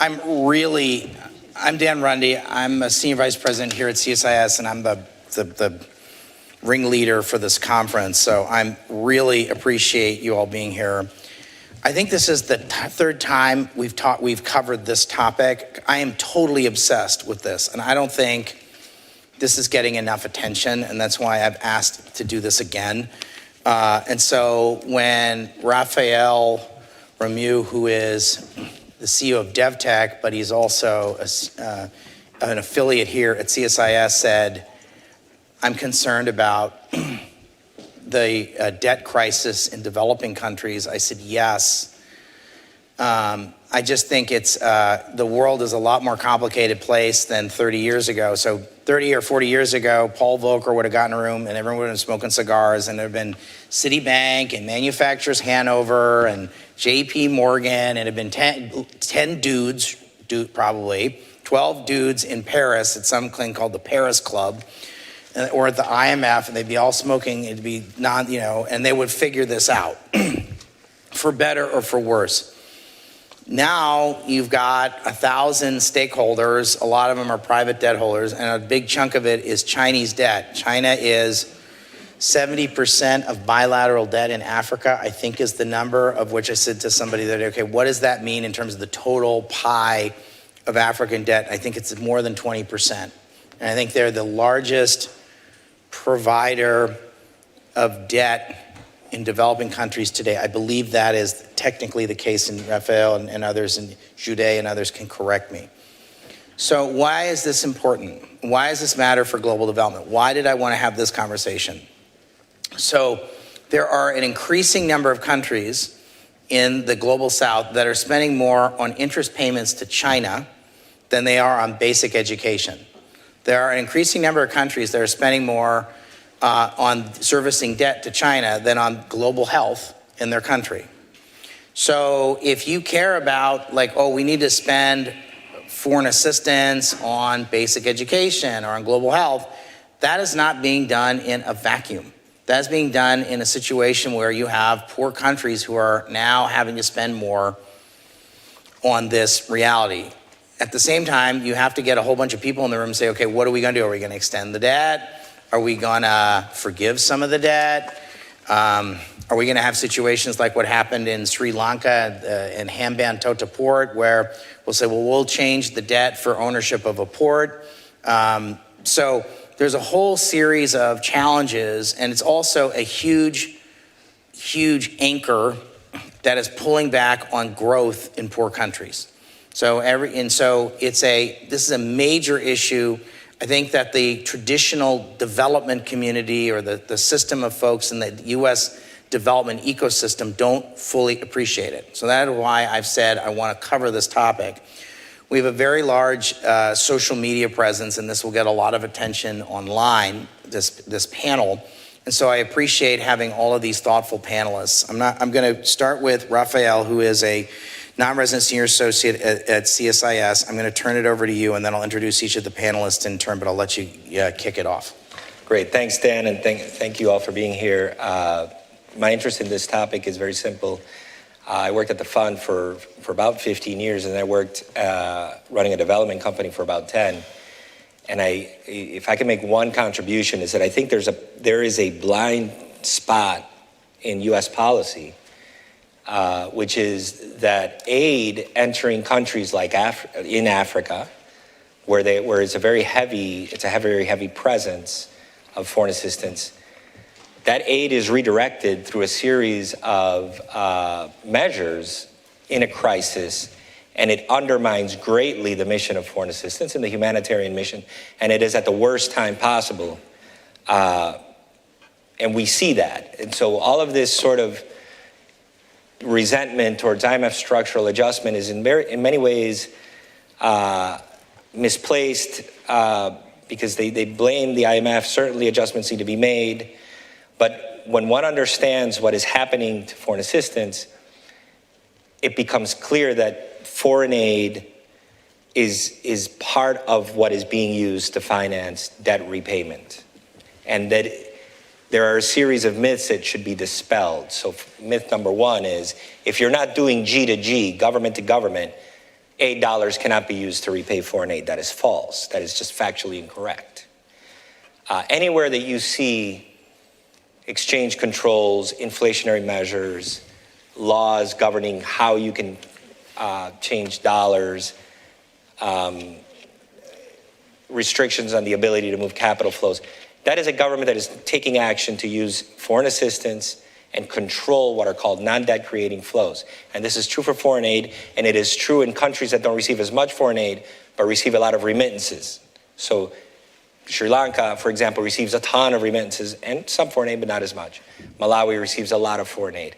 I'm Dan Rundy. I'm a senior vice president here at CSIS, and I'm the ringleader for this conference. So I really appreciate you all being here. I think this is the third time we've covered this topic. I am totally obsessed with this, and I don't think this is getting enough attention, and that's why I've asked to do this again. And so when Raphael Rameau, who is the CEO of DevTech, but he's also an affiliate here at CSIS, said, I'm concerned about the debt crisis in developing countries. I said, yes. I just think the world is a lot more complicated place than 30 years ago. So 30 or 40 years ago, Paul Volcker would have gotten a room and everyone would have been smoking cigars, and there have been Citibank and Manufacturers Hanover and JP Morgan, and it had been 10 dudes, probably 12 dudes in Paris at some thing called the Paris Club, or at the IMF, and they'd be all smoking. It'd be and they would figure this out for better or for worse. Now you've got 1,000 stakeholders. A lot of them are private debt holders, and a big chunk of it is Chinese debt. China is 70% of bilateral debt in Africa, I think, is the number, of which I said to somebody that, okay, what does that mean in terms of the total pie of African debt? I think it's more than 20%. And I think they're the largest provider of debt in developing countries today. I believe that is technically the case, in Raphael and others, and Jude and others can correct me. So why is this important? Why does this matter for global development? Why did I want to have this conversation? So there are an increasing number of countries in the global south that are spending more on interest payments to China than they are on basic education. There are an increasing number of countries that are spending more on servicing debt to China than on global health in their country. So if you care about, we need to spend foreign assistance on basic education or on global health, that is not being done in a vacuum. That's being done in a situation where you have poor countries who are now having to spend more on this reality. At the same time, you have to get a whole bunch of people in the room and say, okay, what are we going to do? Are we going to extend the debt? Are we going to forgive some of the debt? Are we going to have situations like what happened in Sri Lanka in Hambantota port, where we'll say, well, we'll change the debt for ownership of a port? So there's a whole series of challenges, and it's also a huge, huge anchor that is pulling back on growth in poor countries. So this is a major issue. I think that the traditional development community, or the system of folks in the U.S. development ecosystem, don't fully appreciate it. So that is why I've said I want to cover this topic. We have a very large social media presence, and this will get a lot of attention online, this panel. And so I appreciate having all of these thoughtful panelists. I'm going to start with Raphael, who is a non-resident senior associate at CSIS. I'm going to turn it over to you, and then I'll introduce each of the panelists in turn, but I'll let you kick it off. Great. Thanks, Dan, and thank you all for being here. My interest in this topic is very simple. I worked at the fund for about 15 years, and I worked running a development company for about 10. And if I can make one contribution, is that I think there is a blind spot in U.S. policy, which is that aid entering countries like in Africa, where it's a very heavy presence of foreign assistance, that aid is redirected through a series of measures in a crisis, and it undermines greatly the mission of foreign assistance and the humanitarian mission, and it is at the worst time possible. And we see that. And so all of this sort of resentment towards IMF structural adjustment is in many ways misplaced, because they blame the IMF. Certainly adjustments need to be made. But when one understands what is happening to foreign assistance, it becomes clear that foreign aid is part of what is being used to finance debt repayment. And that there are a series of myths that should be dispelled. So myth number one is, if you're not doing G to G, government to government, $8 cannot be used to repay foreign aid. That is false. That is just factually incorrect. Anywhere that you see exchange controls, inflationary measures, laws governing how you can change dollars, restrictions on the ability to move capital flows, that is a government that is taking action to use foreign assistance and control what are called non-debt creating flows. And this is true for foreign aid, and it is true in countries that don't receive as much foreign aid, but receive a lot of remittances. So Sri Lanka, for example, receives a ton of remittances and some foreign aid, but not as much. Malawi receives a lot of foreign aid.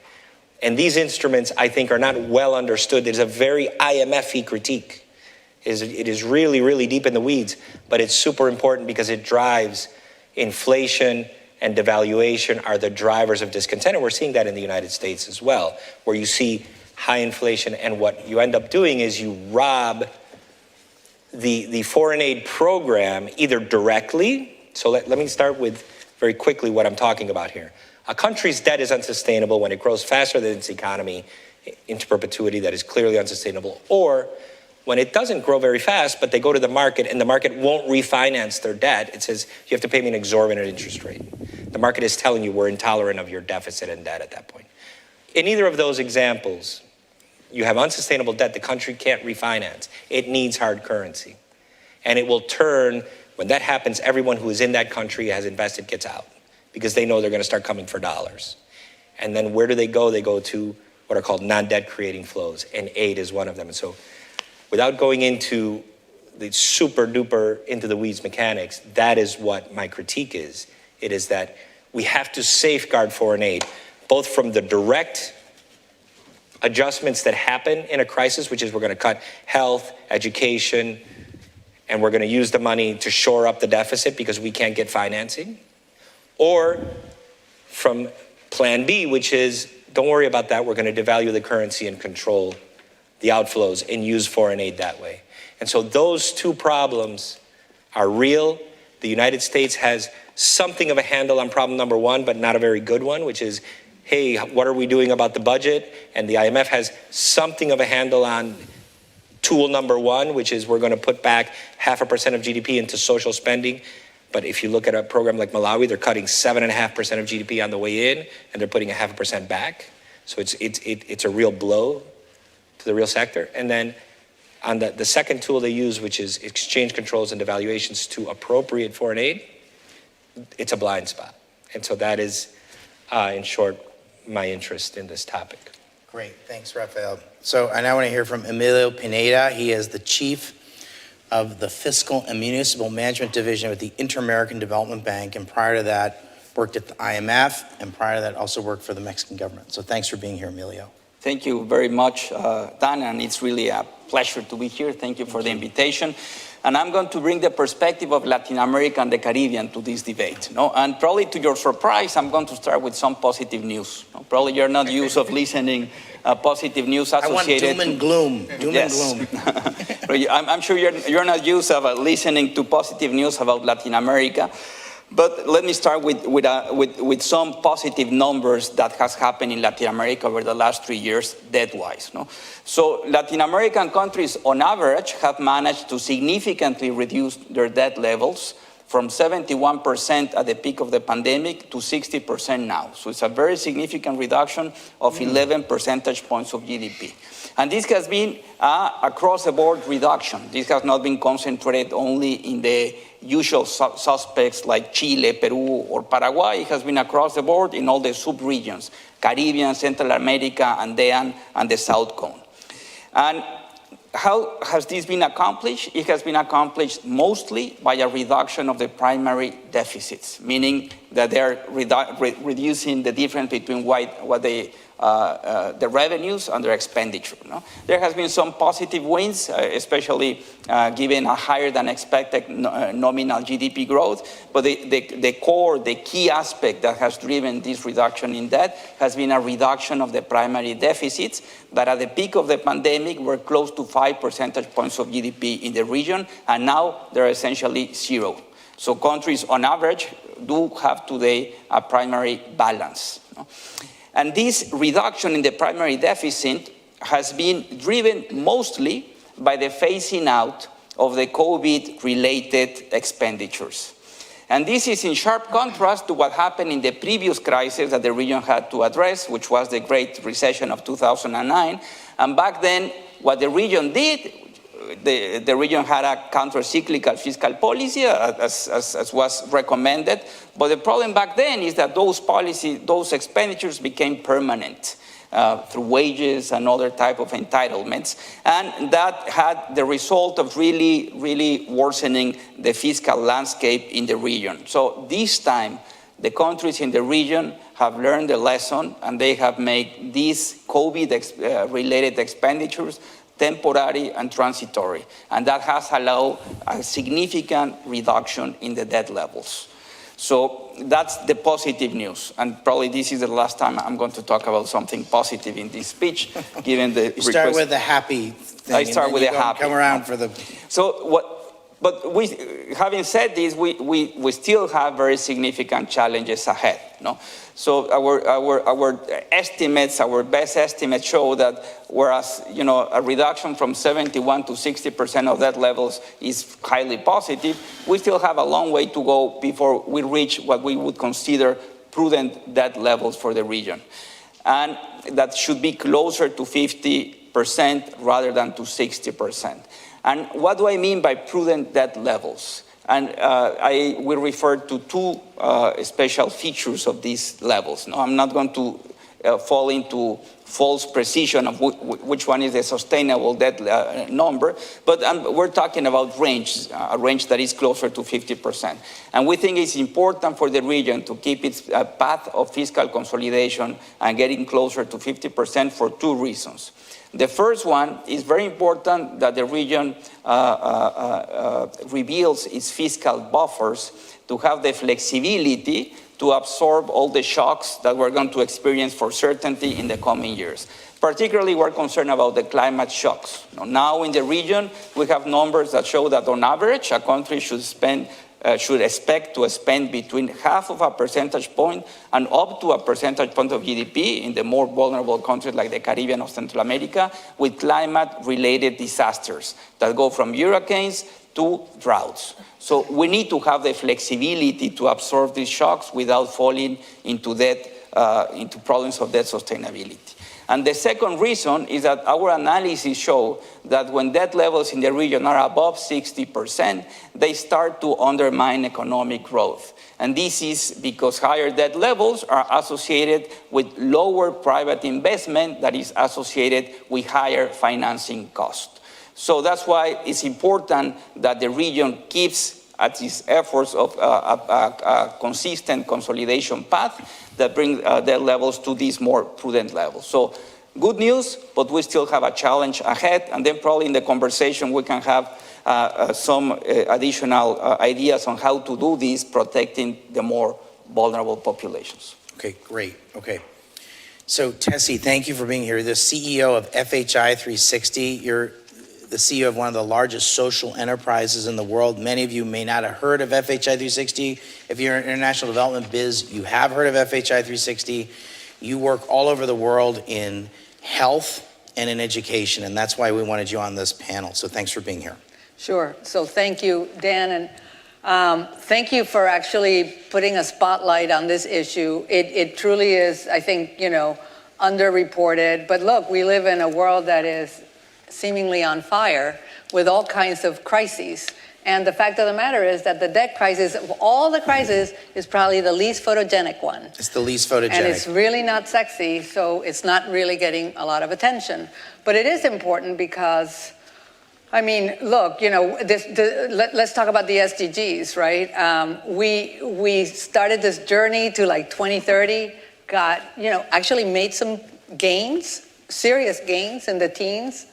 And these instruments, I think, are not well understood. There's a very IMF-y critique. It is really, really deep in the weeds, but it's super important because it drives inflation and devaluation are the drivers of discontent. And we're seeing that in the United States as well, where you see high inflation, and what you end up doing is you rob the foreign aid program either directly. So let me start with very quickly what I'm talking about here. A country's debt is unsustainable when it grows faster than its economy into perpetuity. That is clearly unsustainable. Or when it doesn't grow very fast, but they go to the market and the market won't refinance their debt, it says, you have to pay me an exorbitant interest rate. The market is telling you we're intolerant of your deficit and debt at that point. In either of those examples, you have unsustainable debt the country can't refinance. It needs hard currency. And it will turn, when that happens, everyone who is in that country has invested gets out because they know they're going to start coming for dollars. And then where do they go? They go to what are called non-debt creating flows, and aid is one of them. And so without going into the super duper into the weeds mechanics, that is what my critique is. It is that we have to safeguard foreign aid, both from the direct adjustments that happen in a crisis, which is we're going to cut health, education, and we're going to use the money to shore up the deficit because we can't get financing, or from plan B, which is don't worry about that, we're going to devalue the currency and control the outflows and use foreign aid that way. And so those two problems are real. The United States has something of a handle on problem number one, but not a very good one, which is, hey, what are we doing about the budget? And the IMF has something of a handle on tool number one, which is we're going to put back 0.5% of GDP into social spending. But if you look at a program like Malawi, they're cutting 7.5% of GDP on the way in, and they're putting 0.5% back. So it's a real blow to the real sector. And then on the second tool they use, which is exchange controls and devaluations to appropriate foreign aid, it's a blind spot. And so that is, in short, my interest in this topic. Great, thanks, Rafael. So I now want to hear from Emilio Pineda. He is the chief of the Fiscal and Municipal Management Division with the Inter-American Development Bank, and prior to that, worked at the IMF, and prior to that, also worked for the Mexican government. So thanks for being here, Emilio. Thank you very much, Dan, and it's really a pleasure to be here. Thank you for the invitation. And I'm going to bring the perspective of Latin America and the Caribbean to this debate. And probably to your surprise, I'm going to start with some positive news. Probably you're not used of listening positive news associated. I want doom and gloom. Doom and gloom. I'm sure you're not used of listening to positive news about Latin America. But let me start with some positive numbers that has happened in Latin America over the last 3 years, debt-wise. So Latin American countries, on average, have managed to significantly reduce their debt levels from 71% at the peak of the pandemic to 60% now. So it's a very significant reduction of 11 percentage points of GDP. And this has been across-the-board reduction. This has not been concentrated only in the usual suspects like Chile, Peru, or Paraguay. It has been across the board in all the sub-regions, Caribbean, Central America, Andean, and the South Cone. And how has this been accomplished? It has been accomplished mostly by a reduction of the primary deficits, meaning that they're reducing the difference between the revenues and their expenditure. There has been some positive wins, especially given a higher than expected nominal GDP growth. But the key aspect that has driven this reduction in debt has been a reduction of the primary deficits that at the peak of the pandemic were close to 5 percentage points of GDP in the region, and now they're essentially zero. So countries on average do have today a primary balance. And this reduction in the primary deficit has been driven mostly by the phasing out of the COVID-related expenditures. And this is in sharp contrast to what happened in the previous crisis that the region had to address, which was the Great Recession of 2009. And back then, what the region did, the region had a counter-cyclical fiscal policy, as was recommended. But the problem back then is that those expenditures became permanent through wages and other type of entitlements. And that had the result of really worsening the fiscal landscape in the region. So this time, the countries in the region have learned the lesson, and they have made these COVID-related expenditures temporary and transitory. And that has allowed a significant reduction in the debt levels. So that's the positive news. And probably this is the last time I'm going to talk about something positive in this speech, given the You start with the happy thing. I start with the happy. Come around for the... But having said this, we still have very significant challenges ahead. No? So our estimates, our best estimates show that whereas a reduction from 71 to 60% of debt levels is highly positive, we still have a long way to go before we reach what we would consider prudent debt levels for the region. And that should be closer to 50% rather than to 60%. And what do I mean by prudent debt levels? And I will refer to two special features of these levels. No, I'm not going to fall into false precision of which one is the sustainable debt number, but we're talking about a range that is closer to 50%. And we think it's important for the region to keep its path of fiscal consolidation and getting closer to 50% for two reasons. The first one is very important that the region reveals its fiscal buffers to have the flexibility to absorb all the shocks that we're going to experience for certainty in the coming years. Particularly, we're concerned about the climate shocks. Now in the region, we have numbers that show that on average, a country should expect to spend between 0.5 percentage point and up to 1 percentage point of GDP in the more vulnerable countries like the Caribbean or Central America with climate-related disasters that go from hurricanes to droughts. So we need to have the flexibility to absorb these shocks without falling into problems of debt sustainability. And the second reason is that our analysis show that when debt levels in the region are above 60%, they start to undermine economic growth. And this is because higher debt levels are associated with lower private investment that is associated with higher financing costs. So that's why it's important that the region keeps at its efforts of a consistent consolidation path that brings debt levels to these more prudent levels. So good news, but we still have a challenge ahead. And then probably in the conversation we can have some additional ideas on how to do this, protecting the more vulnerable populations. Okay, great. Okay. So Tessie, thank you for being here. The CEO of FHI 360. You're the CEO of one of the largest social enterprises in the world. Many of you may not have heard of FHI 360. If you're in international development biz, you have heard of FHI 360. You work all over the world in health and in education, and that's why we wanted you on this panel. So thanks for being here. Sure. So thank you, Dan, and thank you for actually putting a spotlight on this issue. It truly is, I think, underreported. But look, we live in a world that is seemingly on fire with all kinds of crises. And the fact of the matter is that the debt crisis, of all the crises, is probably the least photogenic one. It's the least photogenic. And it's really not sexy, so it's not really getting a lot of attention. But it is important because, look, let's talk about the SDGs, right? We started this journey to 2030, actually made some gains, serious gains in the teens,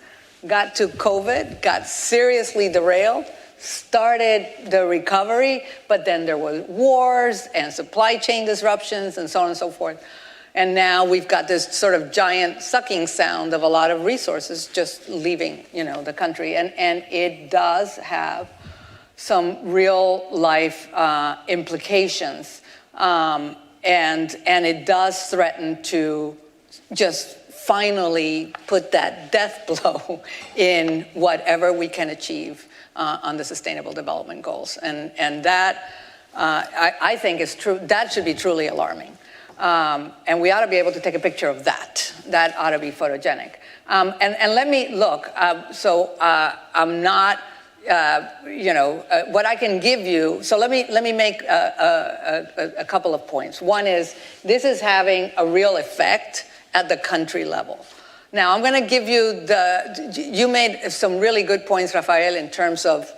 got to COVID, got seriously derailed, started the recovery, but then there were wars and supply chain disruptions and so on and so forth. And now we've got this sort of giant sucking sound of a lot of resources just leaving, the country. And it does have some real life implications. And it does threaten to just finally put that death blow in whatever we can achieve on the Sustainable Development Goals. And that, I think, is true. That should be truly alarming. And we ought to be able to take a picture of that. That ought to be photogenic. And let me look. I'm not, what I can give you. So let me make a couple of points. One is this is having a real effect at the country level. Now, I'm going to give you you made some really good points, Rafael, in terms of,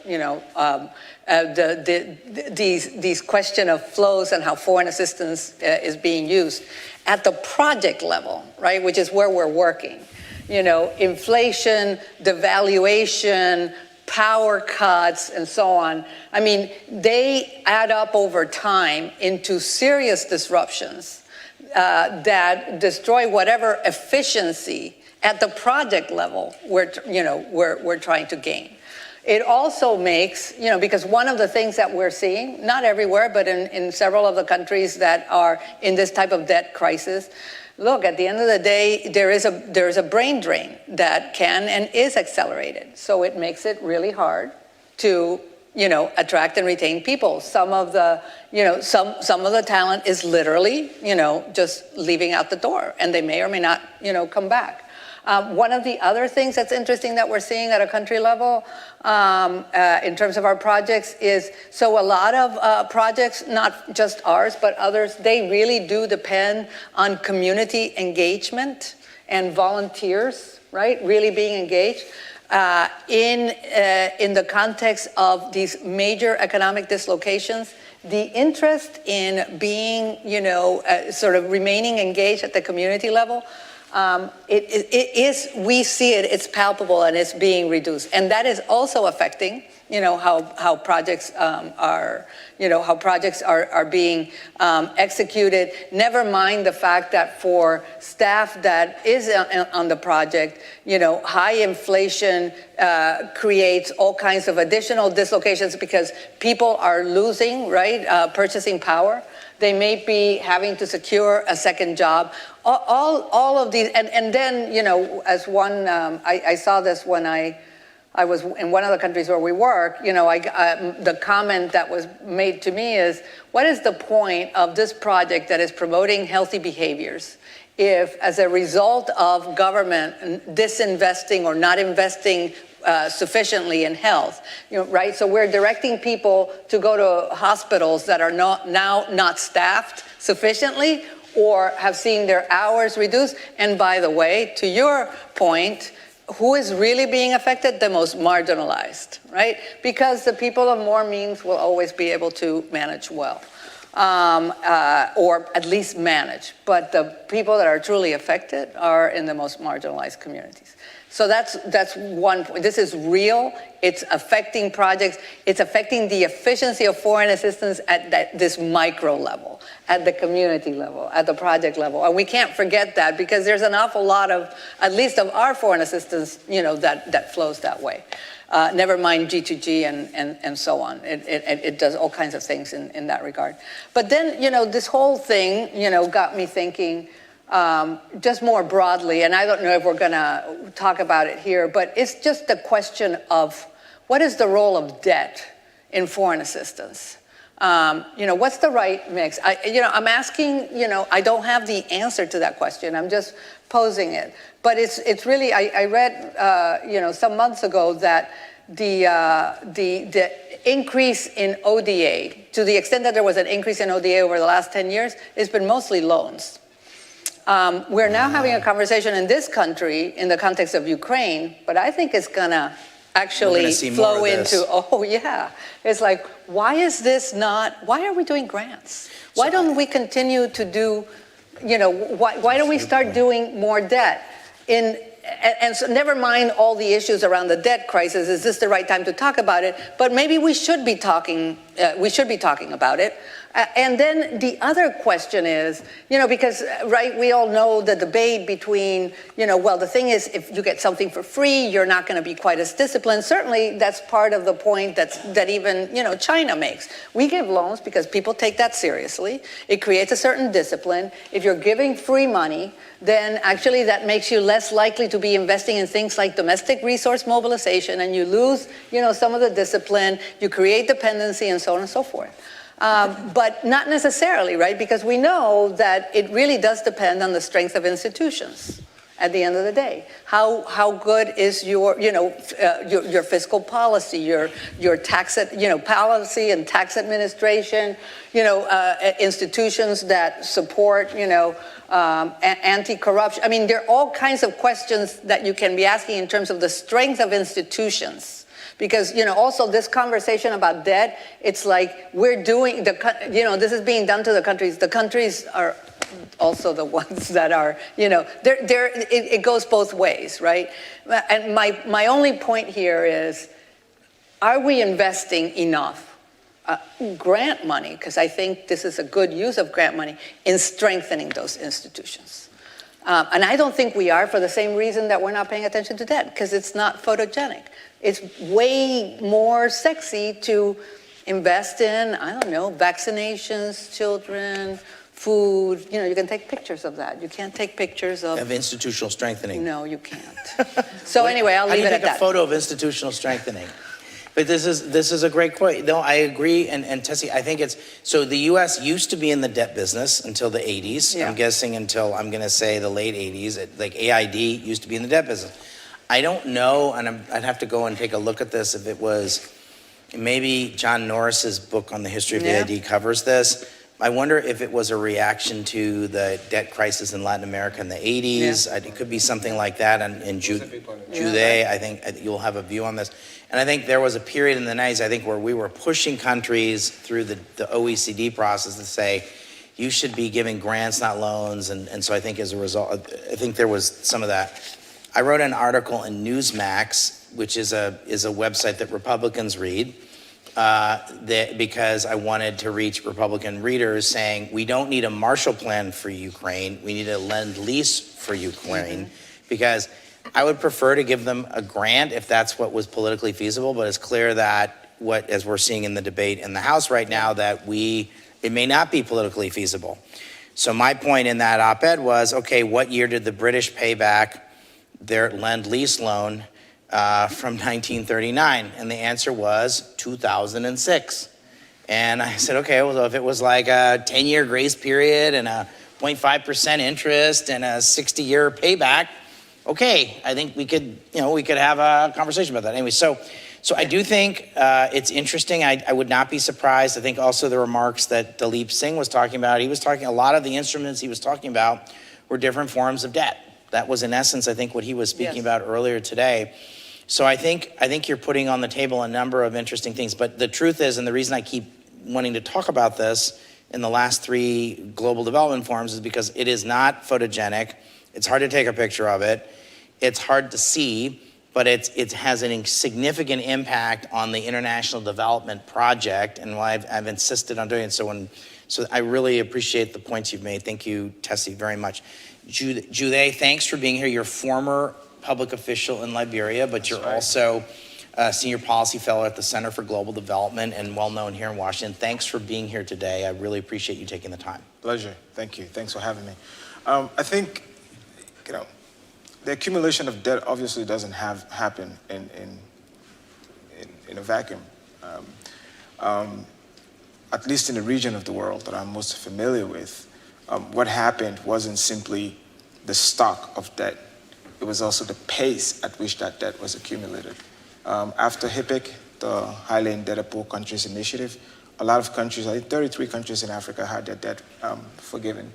these question of flows and how foreign assistance is being used at the project level, right, which is where we're working. Inflation, devaluation, power cuts, and so on. I mean, they add up over time into serious disruptions that destroy whatever efficiency at the project level we're trying to gain. It also makes, because one of the things that we're seeing, not everywhere, but in several of the countries that are in this type of debt crisis, look, at the end of the day, there is a brain drain that can and is accelerated. So it makes it really hard to, attract and retain people. Some of the, some of the talent is literally, just leaving out the door, and they may or may not, come back. One of the other things that's interesting that we're seeing at a country level in terms of our projects is, so a lot of projects, not just ours, but others, they really do depend on community engagement and volunteers, right, really being engaged in the context of these major economic dislocations. The interest in being, sort of remaining engaged at the community level, we see it, it's palpable, and it's being reduced. And that is also affecting, how projects are being executed. Never mind the fact that for staff that is on the project, high inflation creates all kinds of additional dislocations because people are losing, right, purchasing power. They may be having to secure a second job. All of these, and then, as one, I saw this when I was in one of the countries where we work, the comment that was made to me is, what is the point of this project that is promoting healthy behaviors if, as a result of government disinvesting or not investing sufficiently in health, right? So we're directing people to go to hospitals that are now not staffed sufficiently or have seen their hours reduced. And by the way, to your point, who is really being affected? The most marginalized, right? Because the people of more means will always be able to manage well, or at least manage. But the people that are truly affected are in the most marginalized communities. So that's one point. This is real. It's affecting projects. It's affecting the efficiency of foreign assistance at this micro level, at the community level, at the project level. And we can't forget that because there's an awful lot of, at least of our foreign assistance, that flows that way. Never mind G2G and so on. It does all kinds of things in that regard. But then, this whole thing, got me thinking, just more broadly, and I don't know if we're going to talk about it here, but it's just the question of what is the role of debt in foreign assistance? What's the right mix? I'm asking, I don't have the answer to that question. I'm just posing it. But it's really, I read, some months ago that the increase in ODA, to the extent that there was an increase in ODA over the last 10 years, it's been mostly loans. We're now having a conversation in this country in the context of Ukraine, but I think it's going to actually flow into, it's like, why are we doing grants? Why don't we continue to do, why don't we start doing more debt? and so never mind all the issues around the debt crisis. Is this the right time to talk about it? But maybe we should be talking about it. And then the other question is, because, right, we all know the debate between, well, the thing is, if you get something for free, you're not going to be quite as disciplined. Certainly, that's part of the point that even, China makes. We give loans because people take that seriously. It creates a certain discipline. If you're giving free money, then actually that makes you less likely to be investing in things like domestic resource mobilization, and you lose, some of the discipline, you create dependency, and so on and so forth. But not necessarily, right? Because we know that it really does depend on the strength of institutions at the end of the day. How good is your fiscal policy, your tax, policy and tax administration, institutions that support, anti-corruption. I mean, there are all kinds of questions that you can be asking in terms of the strength of institutions. Because, also this conversation about debt, it's like we're doing, this is being done to the countries. The countries are also the ones that are, it goes both ways, right? And my only point here is, are we investing enough grant money, because I think this is a good use of grant money, in strengthening those institutions? And I don't think we are, for the same reason that we're not paying attention to debt, because it's not photogenic. It's way more sexy to invest in, vaccinations, children, food. You can take pictures of that. You can't take pictures of institutional strengthening. No, you can't. So anyway, I'll leave it at that. How do you take a photo of institutional strengthening? But this is a great point. No, I agree. And Tessie, I think so the U.S. used to be in the debt business until the 80s. Yeah. I'm guessing until, I'm going to say, the late 80s. Like AID used to be in the debt business. I don't know, and I'd have to go and take a look at this, if it was, maybe John Norris's book on the history of AID covers this. I wonder if it was a reaction to the debt crisis in Latin America in the 80s. Yeah. It could be something like that. In Jude, I think you'll have a view on this. And I think there was a period in the 90s, I think, where we were pushing countries through the OECD process to say, you should be giving grants, not loans. And so I think as a result, I think there was some of that. I wrote an article in Newsmax, which is a website that Republicans read, because I wanted to reach Republican readers saying, we don't need a Marshall Plan for Ukraine, we need a Lend-Lease for Ukraine, because I would prefer to give them a grant if that's what was politically feasible, but it's clear that as we're seeing in the debate in the House right now, that it may not be politically feasible. So my point in that op-ed was, okay, what year did the British pay back their Lend-Lease loan from 1939? And the answer was 2006. And I said, okay, well, if it was like a 10-year grace period and a 0.5% interest and a 60-year payback, okay, I think we could have a conversation about that. Anyway, so I do think it's interesting. I would not be surprised. I think also the remarks that Dalip Singh was talking about, a lot of the instruments he was talking about were different forms of debt. That was, in essence, I think, what he was speaking about earlier today. So I think you're putting on the table a number of interesting things. But the truth is, and the reason I keep wanting to talk about this in the last 3 global development forums is because it is not photogenic. It's hard to take a picture of it. It's hard to see, but it has a significant impact on the international development project, and why I've insisted on doing it. So I really appreciate the points you've made. Thank you, Tessie, very much. Jude, thanks for being here. You're a former public official in Liberia, but you're also a senior policy fellow at the Center for Global Development and well-known here in Washington. Thanks for being here today. I really appreciate you taking the time. Pleasure. Thank you. Thanks for having me. I think, the accumulation of debt obviously doesn't happen in a vacuum. At least in the region of the world that I'm most familiar with, what happened wasn't simply the stock of debt. It was also the pace at which that debt was accumulated. After HIPC, the Highly Indebted Poor Countries Initiative, a lot of countries, I think 33 countries in Africa had their debt forgiven.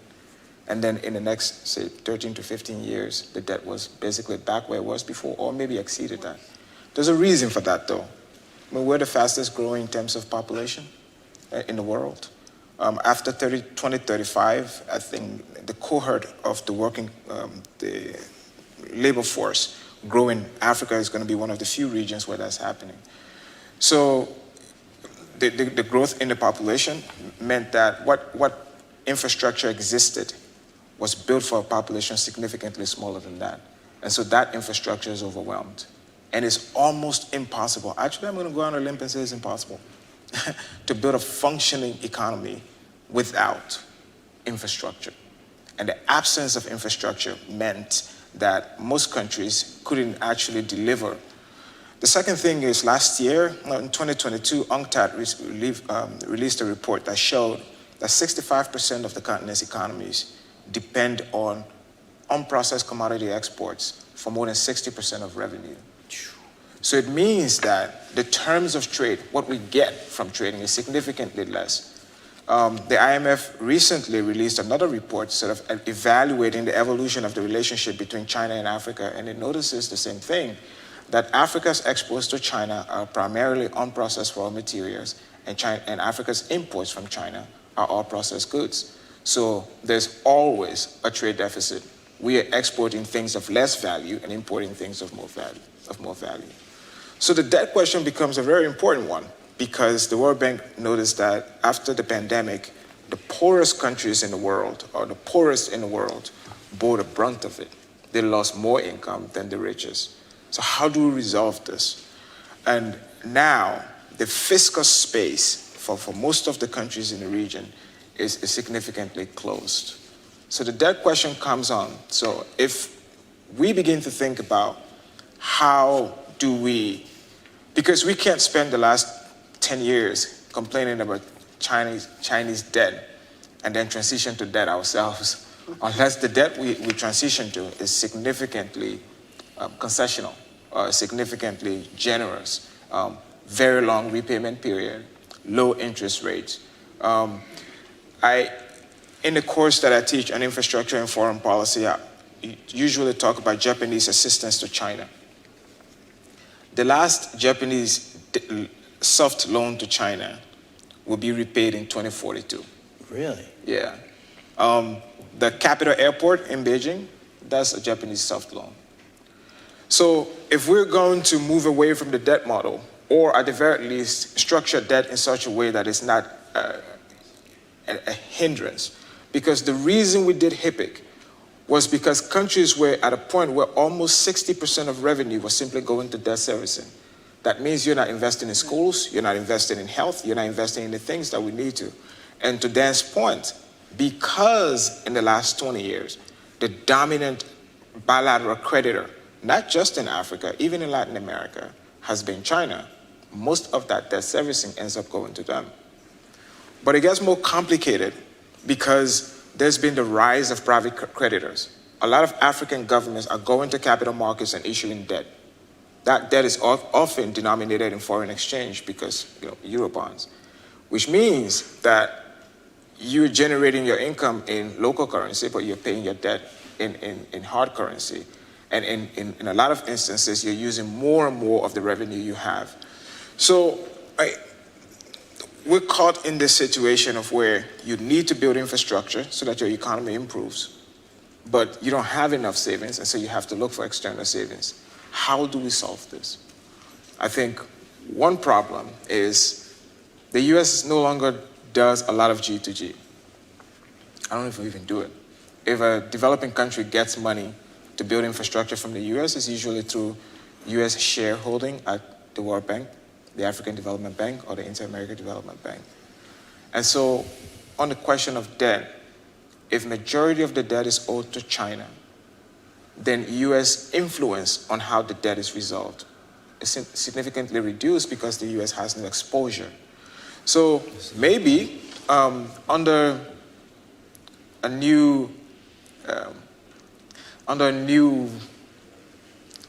And then in the next, say, 13 to 15 years, the debt was basically back where it was before, or maybe exceeded that. There's a reason for that, though. I mean, we're the fastest growing in terms of population in the world. After 2035, I think the cohort of the labor force growing. Africa is going to be one of the few regions where that's happening. So the growth in the population meant that what infrastructure existed was built for a population significantly smaller than that. And so that infrastructure is overwhelmed. And it's almost impossible. Actually, I'm going to go on a limb and say it's impossible to build a functioning economy without infrastructure. And the absence of infrastructure meant that most countries couldn't actually deliver. The second thing is last year, in 2022, UNCTAD released a report that showed that 65% of the continent's economies depend on unprocessed commodity exports for more than 60% of revenue. So it means that the terms of trade, what we get from trading, is significantly less. The IMF recently released another report sort of evaluating the evolution of the relationship between China and Africa, and it notices the same thing, that Africa's exports to China are primarily unprocessed raw materials, and Africa's imports from China are all processed goods. So there's always a trade deficit. We are exporting things of less value and importing things of more value. So the debt question becomes a very important one, because the World Bank noticed that after the pandemic, the poorest countries in the world, or the poorest in the world, bore the brunt of it. They lost more income than the richest. So how do we resolve this? And now the fiscal space for most of the countries in the region is significantly closed. So the debt question comes on. So if we begin to think about how do we, because we can't spend the last 10 years complaining about Chinese debt and then transition to debt ourselves, unless the debt we transition to is significantly concessional, or significantly generous, very long repayment period, low interest rates. In the course that I teach on infrastructure and foreign policy, I usually talk about Japanese assistance to China. The last Japanese soft loan to China will be repaid in 2042. Really? Yeah. The capital airport in Beijing, that's a Japanese soft loan. So if we're going to move away from the debt model, or at the very least structure debt in such a way that it's not a hindrance, because the reason we did HIPIC was because countries were at a point where almost 60% of revenue was simply going to debt servicing. That means you're not investing in schools, you're not investing in health, you're not investing in the things that we need to. And to Dan's point, because in the last 20 years, the dominant bilateral creditor, not just in Africa, even in Latin America, has been China, most of that debt servicing ends up going to them. But it gets more complicated because there's been the rise of private creditors. A lot of African governments are going to capital markets and issuing debt. That debt is often denominated in foreign exchange because, Eurobonds, which means that you're generating your income in local currency, but you're paying your debt in hard currency. And in a lot of instances, you're using more and more of the revenue you have. So we're caught in this situation of where you need to build infrastructure so that your economy improves, but you don't have enough savings, and so you have to look for external savings. How do we solve this? I think one problem is the US no longer does a lot of G2G. I don't know if we even do it. If a developing country gets money to build infrastructure from the US, it's usually through US shareholding at the World Bank, the African Development Bank, or the Inter-American Development Bank. And so on the question of debt, if majority of the debt is owed to China, then US influence on how the debt is resolved is significantly reduced because the US has no exposure. So maybe under a new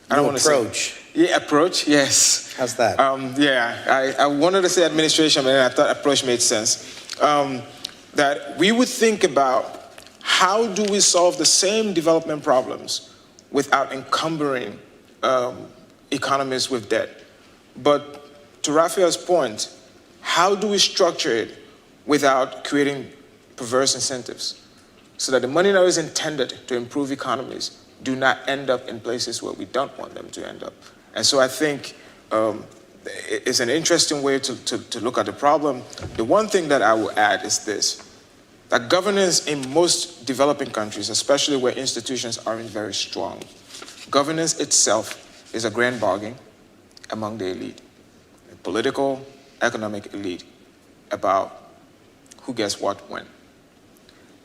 approach. Approach, yes. How's that? I wanted to say administration, but I thought approach made sense. That we would think about how do we solve the same development problems without encumbering economies with debt. But to Raphael's point, how do we structure it without creating perverse incentives so that the money that is intended to improve economies do not end up in places where we don't want them to end up. And so I think it's an interesting way to look at the problem. The one thing that I will add is this, that governance in most developing countries, especially where institutions aren't very strong, governance itself is a grand bargain among the elite, the political, economic elite, about who gets what when.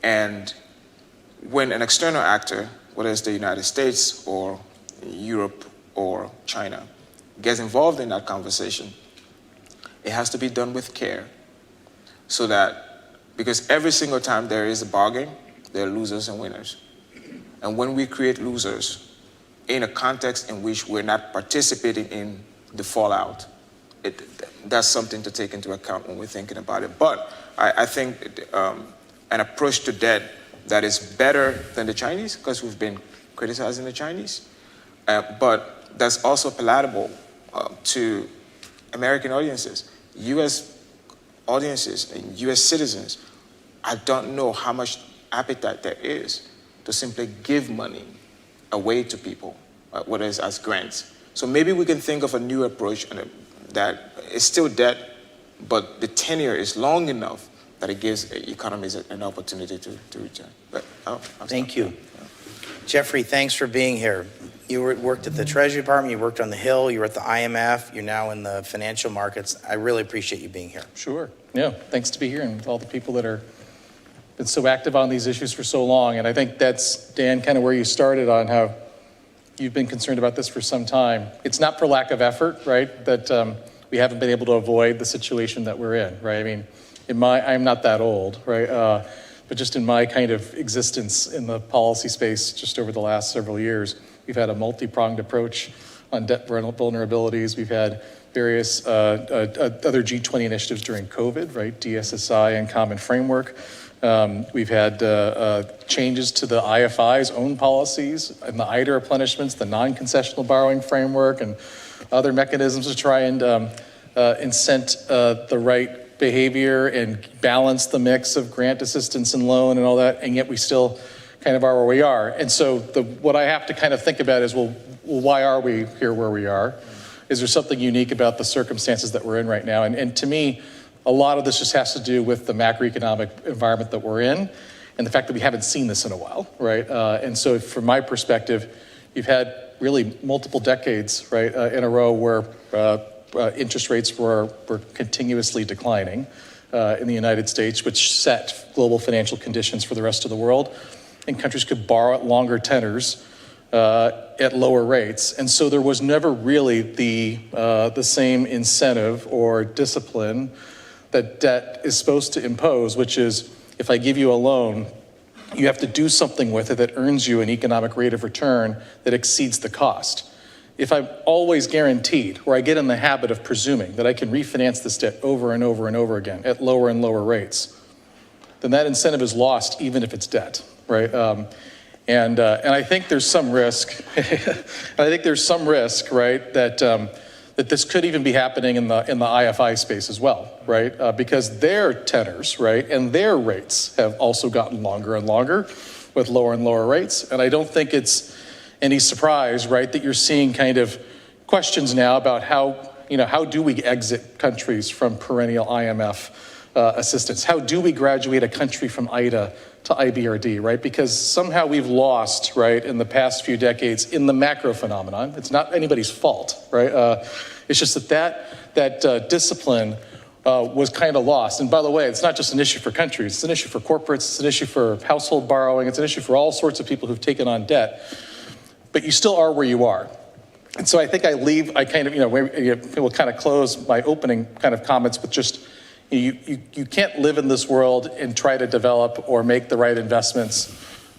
And when an external actor, whether it's the United States or Europe or China, gets involved in that conversation, it has to be done with care, so that, because every single time there is a bargain, there are losers and winners. And when we create losers in a context in which we're not participating in the fallout, that's something to take into account when we're thinking about it. But I think an approach to debt that is better than the Chinese, because we've been criticizing the Chinese, but that's also palatable to American audiences, US audiences, and US citizens. I don't know how much appetite there is to simply give money away to people, whether it's as grants. So maybe we can think of a new approach that is still debt, but the tenure is long enough that it gives economies an opportunity to return. But Thank you. Jeffrey, thanks for being here. You worked at the Treasury Department, you worked on the Hill, you were at the IMF, you're now in the financial markets. I really appreciate you being here. Sure. Yeah, thanks to be here and all the people that are been so active on these issues for so long. And I think that's, Dan, kind of where you started on how you've been concerned about this for some time. It's not for lack of effort, right, that we haven't been able to avoid the situation that we're in, right? I mean, I'm not that old, right? But just in my kind of existence in the policy space just over the last several years, we've had a multi-pronged approach on debt vulnerabilities. We've had various other G20 initiatives during COVID, right? DSSI and Common Framework. We've had changes to the IFI's own policies and the IDA replenishments, the non-concessional borrowing framework, and other mechanisms to try and incent the right behavior and balance the mix of grant assistance and loan and all that, and yet we still kind of are where we are. And so what I have to kind of think about is, well, why are we here where we are? Is there something unique about the circumstances that we're in right now? And to me, a lot of this just has to do with the macroeconomic environment that we're in and the fact that we haven't seen this in a while, right? And so from my perspective, you've had really multiple decades, right, in a row where interest rates were continuously declining in the United States, which set global financial conditions for the rest of the world. And countries could borrow at longer tenors at lower rates. And so there was never really the same incentive or discipline that debt is supposed to impose, which is, if I give you a loan, you have to do something with it that earns you an economic rate of return that exceeds the cost. If I'm always guaranteed, or I get in the habit of presuming that I can refinance this debt over and over and over again at lower and lower rates, then that incentive is lost even if it's debt, right? And I think there's some risk. Right, that this could even be happening in the IFI space as well, right? Because their tenors, right, and their rates have also gotten longer and longer with lower and lower rates. And I don't think it's any surprise, right, that you're seeing kind of questions now about how do we exit countries from perennial IMF assistance? How do we graduate a country from IDA to IBRD, right? Because somehow we've lost, right, in the past few decades in the macro phenomenon. It's not anybody's fault, right? It's just that discipline was kind of lost. And by the way, it's not just an issue for countries. It's an issue for corporates. It's an issue for household borrowing. It's an issue for all sorts of people who've taken on debt. But you still are where you are. And so I think we'll kind of close my opening kind of comments with just, you can't live in this world and try to develop or make the right investments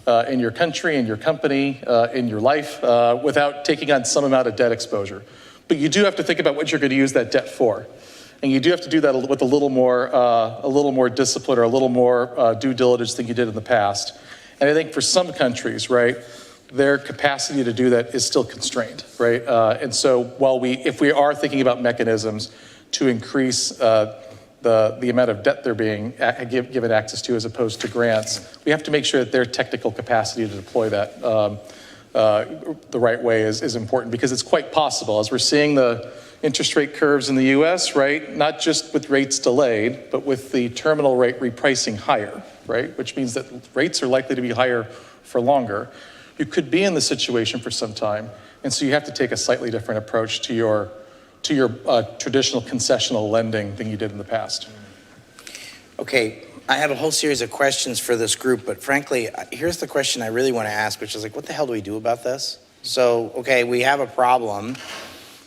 in your country, in your company, in your life, without taking on some amount of debt exposure. But you do have to think about what you're going to use that debt for. And you do have to do that with a little more discipline or a little more due diligence than you did in the past. And I think for some countries, right, their capacity to do that is still constrained, right? And so if we are thinking about mechanisms to increase the amount of debt they're being given access to as opposed to grants, we have to make sure that their technical capacity to deploy that the right way is important, because it's quite possible, as we're seeing the interest rate curves in the US, right? Not just with rates delayed, but with the terminal rate repricing higher, right? Which means that rates are likely to be higher for longer. You could be in the situation for some time, and so you have to take a slightly different approach to your traditional concessional lending than you did in the past. Okay, I have a whole series of questions for this group, but frankly, here's the question I really want to ask, which is like, what the hell do we do about this? So, okay, we have a problem.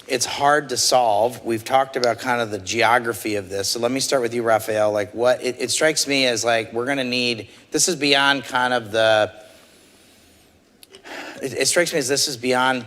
It's hard to solve. We've talked about kind of the geography of this. So let me start with you, Raphael. Like, what it strikes me as like we're going to need, this is beyond kind of the, it strikes me as this is beyond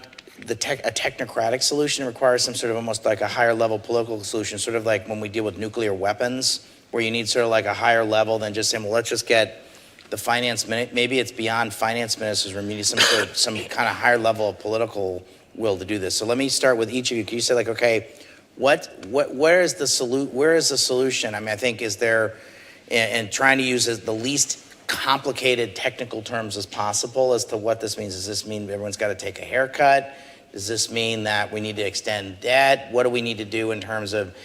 a technocratic solution. It requires some sort of almost like a higher level political solution, sort of like when we deal with nuclear weapons, where you need sort of like a higher level than just saying, well, let's just get the finance minute. Maybe it's beyond finance ministers. We need some kind of higher level of political will to do this. So let me start with each of you. Can you say like, okay, where is the solution? I mean, I think is there, and trying to use the least complicated technical terms as possible as to what this means. Does this mean everyone's got to take a haircut? Does this mean that we need to extend debt? What do we need to do in terms of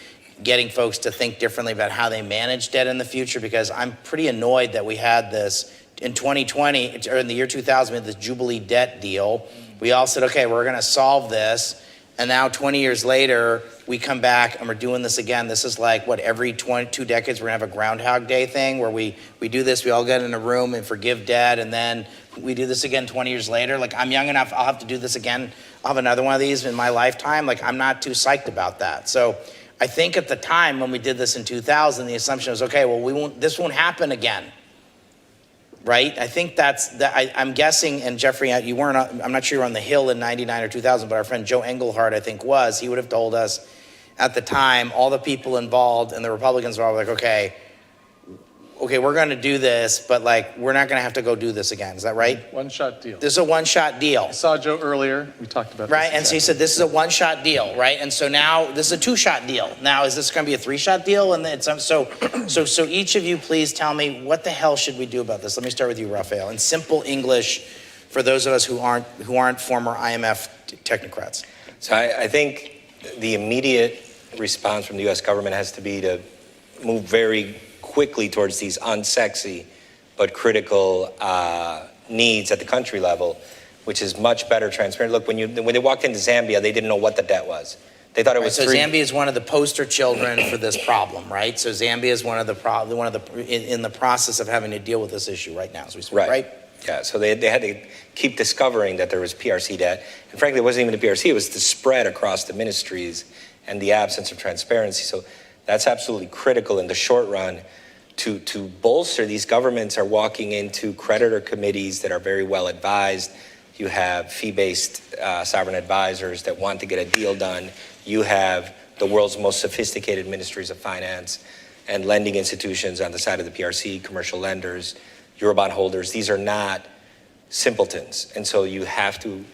getting folks to think differently about how they manage debt in the future? Because I'm pretty annoyed that we had this in 2020, or in the year 2000, we had this Jubilee debt deal. We all said, okay, we're going to solve this. And now 20 years later, we come back and we're doing this again. This is like, what, every 2 decades, we're going to have a Groundhog Day thing where we do this, we all get in a room and forgive debt, and then we do this again 20 years later. Like, I'm young enough, I'll have to do this again. I'll have another one of these in my lifetime. Like, I'm not too psyched about that. So I think at the time when we did this in 2000, the assumption was, okay, well, this won't happen again. Right? I think I'm guessing, and Jeffrey, you weren't, I'm not sure you were on the Hill in 99 or 2000, but our friend Joe Engelhardt, I think he would have told us at the time, all the people involved and the Republicans were all like, okay, we're going to do this, but like, we're not going to have to go do this again. Is that right? One-shot deal. This is a one-shot deal. I saw Joe earlier. We talked about right, this. and so he said this is a one-shot deal, right? And so now this is a two-shot deal. Now is this going to be a three-shot deal? And it's so each of you, please tell me what the hell should we do about this? Let me start with you, Raphael, in simple English for those of us who aren't former IMF technocrats. So I think the immediate response from the U.S. government has to be to move very quickly towards these unsexy but critical needs at the country level, which is much better transparent. Look, when they walked into Zambia, they didn't know what the debt was. They thought it was so Zambia is one of the poster children for this problem, right? So Zambia is in the process of having to deal with this issue right now as we speak, right? Yeah, so they had to keep discovering that there was PRC debt. And frankly, it wasn't even the PRC, it was the spread across the ministries and the absence of transparency. So that's absolutely critical in the short run to bolster. These governments are walking into creditor committees that are very well advised. You have fee-based sovereign advisors that want to get a deal done. You have the world's most sophisticated ministries of finance and lending institutions on the side of the PRC, commercial lenders, Eurobond holders. These are not simpletons. And so you have to,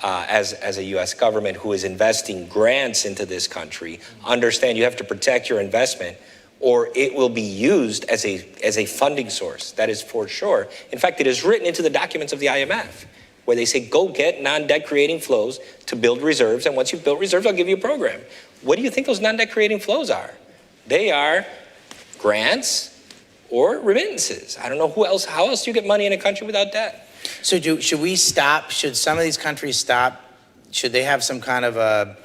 as a U.S. government who is investing grants into this country, understand you have to protect your investment, or it will be used as a funding source. That is for sure. In fact, it is written into the documents of the IMF, where they say, go get non-debt creating flows to build reserves, and once you've built reserves, I'll give you a program. What do you think those non-debt creating flows are? They are grants or remittances. I don't know how else do you get money in a country without debt? So should we stop? Should some of these countries stop? Should they have some kind of a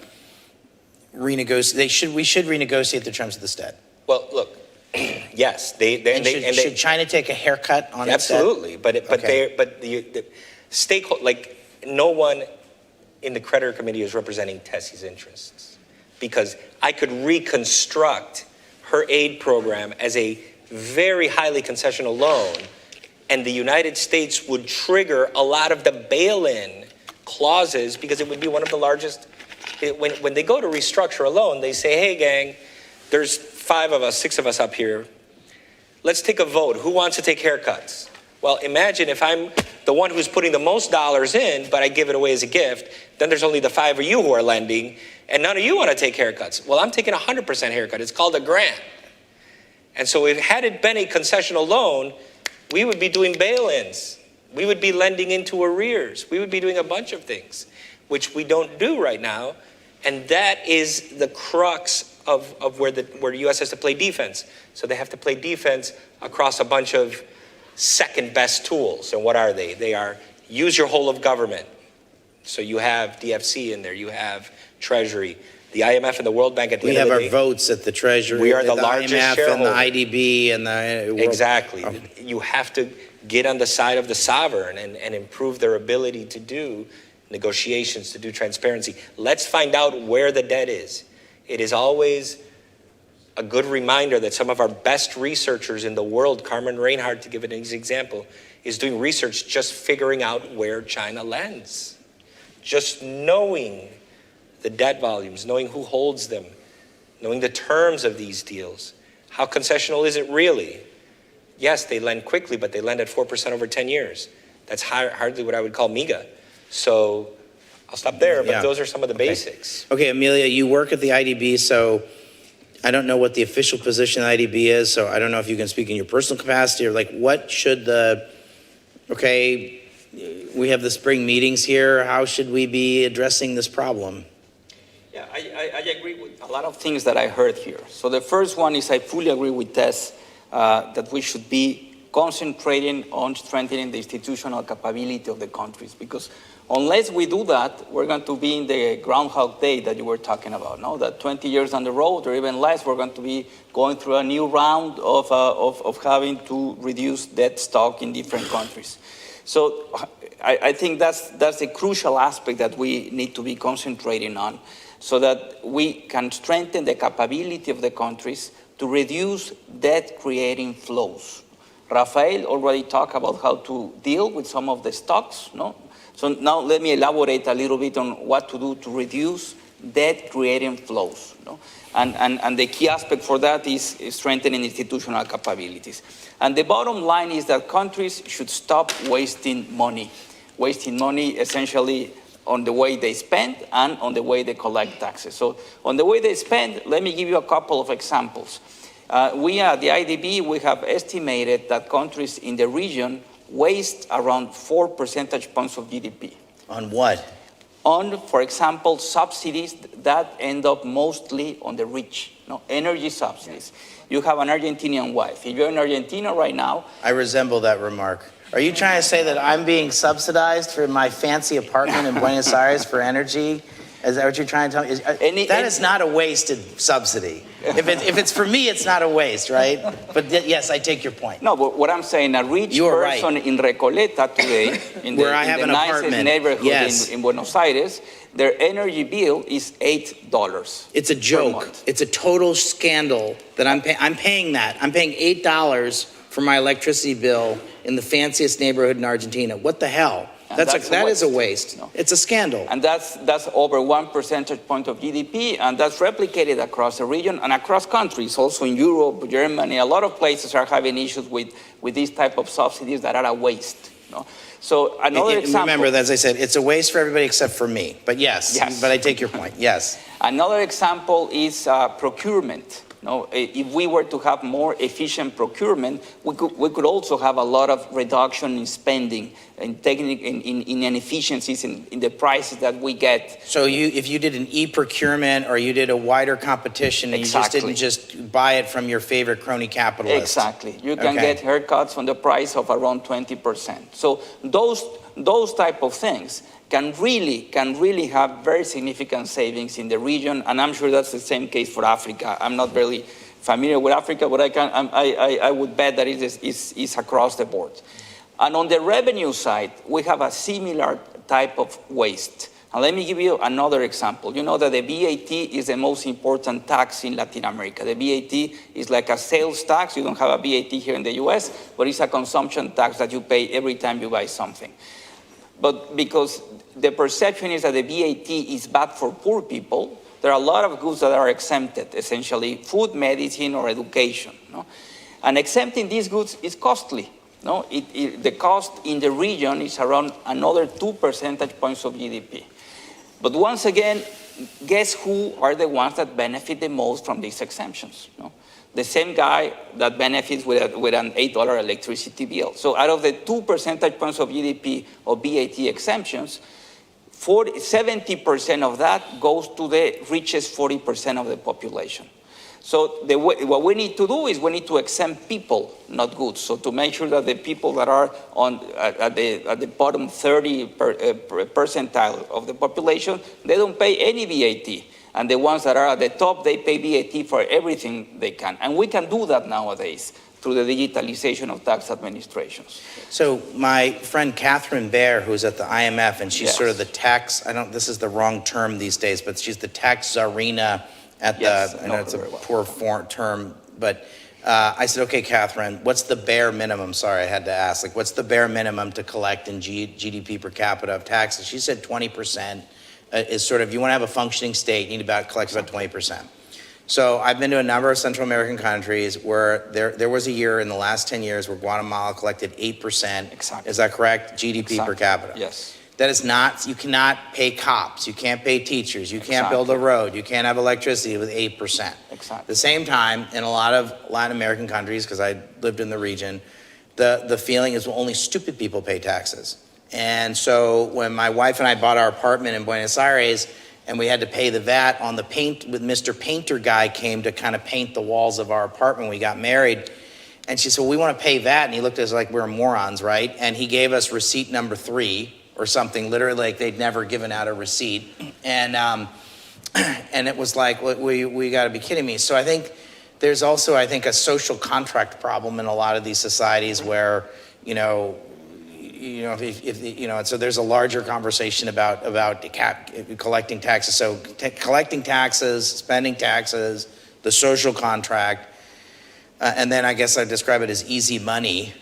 renegotiate? We should renegotiate the terms of this debt. Well, look, yes, should China take a haircut on its debt? Absolutely, but the stakeholder, like, no one in the creditor committee is representing Tessie's interests, because I could reconstruct her aid program as a very highly concessional loan, and the United States would trigger a lot of the bail-in clauses, because it would be one of the largest. When they go to restructure a loan, they say, hey, gang, there's 6 of us up here. Let's take a vote. Who wants to take haircuts? Well, imagine if I'm the one who's putting the most dollars in, but I give it away as a gift, then there's only the 5 of you who are lending, and none of you want to take haircuts. Well, I'm taking 100% haircut. It's called a grant. And so had it been a concessional loan, we would be doing bail-ins. We would be lending into arrears. We would be doing a bunch of things, which we don't do right now. And that is the crux of where the U.S. has to play defense. So they have to play defense across a bunch of second best tools. And what are they? They are use your whole of government. So you have DFC in there, you have Treasury, the IMF and the World Bank at the end of the day. We have our votes at the Treasury. We are the largest IMF shareholder. and the IDB and the World. Exactly. You have to get on the side of the sovereign and improve their ability to do negotiations, to do transparency. Let's find out where the debt is. It is always a good reminder that some of our best researchers in the world, Carmen Reinhardt, to give it an example, is doing research just figuring out where China lends. Just knowing the debt volumes, knowing who holds them, knowing the terms of these deals. How concessional is it really? Yes, they lend quickly, but they lend at 4% over 10 years. That's hardly what I would call MEGA. So I'll stop there, but those are some of the basics. Okay, Amelia, you work at the IDB, so I don't know what the official position of the IDB is, so I don't know if you can speak in your personal capacity or like what should we have the spring meetings here. How should we be addressing this problem? Yeah, I agree with a lot of things that I heard here. So the first one is I fully agree with Tess that we should be concentrating on strengthening the institutional capability of the countries, because unless we do that, we're going to be in the Groundhog Day that you were talking about, no? That 20 years down the road or even less, we're going to be going through a new round of having to reduce debt stock in different countries. So I think that's a crucial aspect that we need to be concentrating on, so that we can strengthen the capability of the countries to reduce debt-creating flows. Rafael already talked about how to deal with some of the stocks, no? So now let me elaborate a little bit on what to do to reduce debt-creating flows, no? And the key aspect for that is strengthening institutional capabilities. And the bottom line is that countries should stop wasting money essentially on the way they spend and on the way they collect taxes. So on the way they spend, let me give you a couple of examples. We at the IDB, we have estimated that countries in the region waste around 4 percentage points of GDP. On what? On, for example, subsidies that end up mostly on the rich, no? Energy subsidies. You have an Argentinian wife. If you're in Argentina right now. I resemble that remark. Are you trying to say that I'm being subsidized for my fancy apartment in Buenos Aires for energy? Is that what you're trying to tell me? That is not a wasted subsidy. If it's for me, it's not a waste, right? But yes, I take your point. No, but what I'm saying, a rich person in Recoleta today, in the nicest neighborhood in Buenos Aires, their energy bill is $8. It's a joke. It's a total scandal that I'm paying that. I'm paying $8 for my electricity bill in the fanciest neighborhood in Argentina. What the hell? That is a waste. No. It's a scandal. And that's over 1 percentage point of GDP, and that's replicated across the region and across countries, also in Europe, Germany. A lot of places are having issues with these type of subsidies that are a waste. No? So another example. Remember, as I said, it's a waste for everybody except for me. But yes. But I take your point. Yes. Another example is procurement. No, if we were to have more efficient procurement, we could also have a lot of reduction in spending and in inefficiencies in the prices that we get. So if you did an e-procurement or you did a wider competition, and you just didn't just buy it from your favorite crony capitalist. Exactly. You can get haircuts on the price of around 20%. So those type of things can really have very significant savings in the region, and I'm sure that's the same case for Africa. I'm not really familiar with Africa, but I would bet that it is across the board. And on the revenue side, we have a similar type of waste. And let me give you another example. You know that the VAT is the most important tax in Latin America. The VAT is like a sales tax. You don't have a VAT here in the US, but it's a consumption tax that you pay every time you buy something. But because the perception is that the VAT is bad for poor people, there are a lot of goods that are exempted, essentially food, medicine, or education. No? And exempting these goods is costly. No? The cost in the region is around another 2 percentage points of GDP. But once again, guess who are the ones that benefit the most from these exemptions? No? the same guy that benefits with an $8 electricity bill. So out of the 2 percentage points of GDP or VAT exemptions, 70% of that goes to the richest 40% of the population. So what we need to do is we need to exempt people, not goods. So to make sure that the people that are at the bottom 30 percentile of the population, they don't pay any VAT. And the ones that are at the top, they pay VAT for everything they can. And we can do that nowadays through the digitalization of tax administrations. So my friend Catherine Baer, who's at the IMF, and she's Yes. sort of the tax, this is the wrong term these days, but she's the tax czarina at Yes, I know it's a very well. poor term, but I said, okay, Catherine, what's the bare minimum? Sorry, I had to ask. Like, what's the bare minimum to collect in GDP per capita of taxes? She said 20% is sort of, you want to have a functioning state, you need to collect about 20%. So I've been to a number of Central American countries where there was a year in the last 10 years where Guatemala collected 8%. Exactly. Is that correct? GDP per capita. Yes. That is not, you cannot pay cops, you can't pay teachers, you can't Exactly. build a road, you can't have electricity with 8%. Exactly. At the same time, in a lot of Latin American countries, because I lived in the region, the feeling is, well, only stupid people pay taxes. And so when my wife and I bought our apartment in Buenos Aires, and we had to pay the VAT on the paint, with Mr. Painter guy came to kind of paint the walls of our apartment. We got married, and she said, well, we want to pay VAT. And he looked at us like we were morons, right? And he gave us receipt number 3 or something, literally like they'd never given out a receipt. And it was like, well, we got to be kidding me. So I think there's also, I think, a social contract problem in a lot of these societies where, so there's a larger conversation about collecting taxes. So collecting taxes, spending taxes, the social contract, and then I guess I describe it as easy money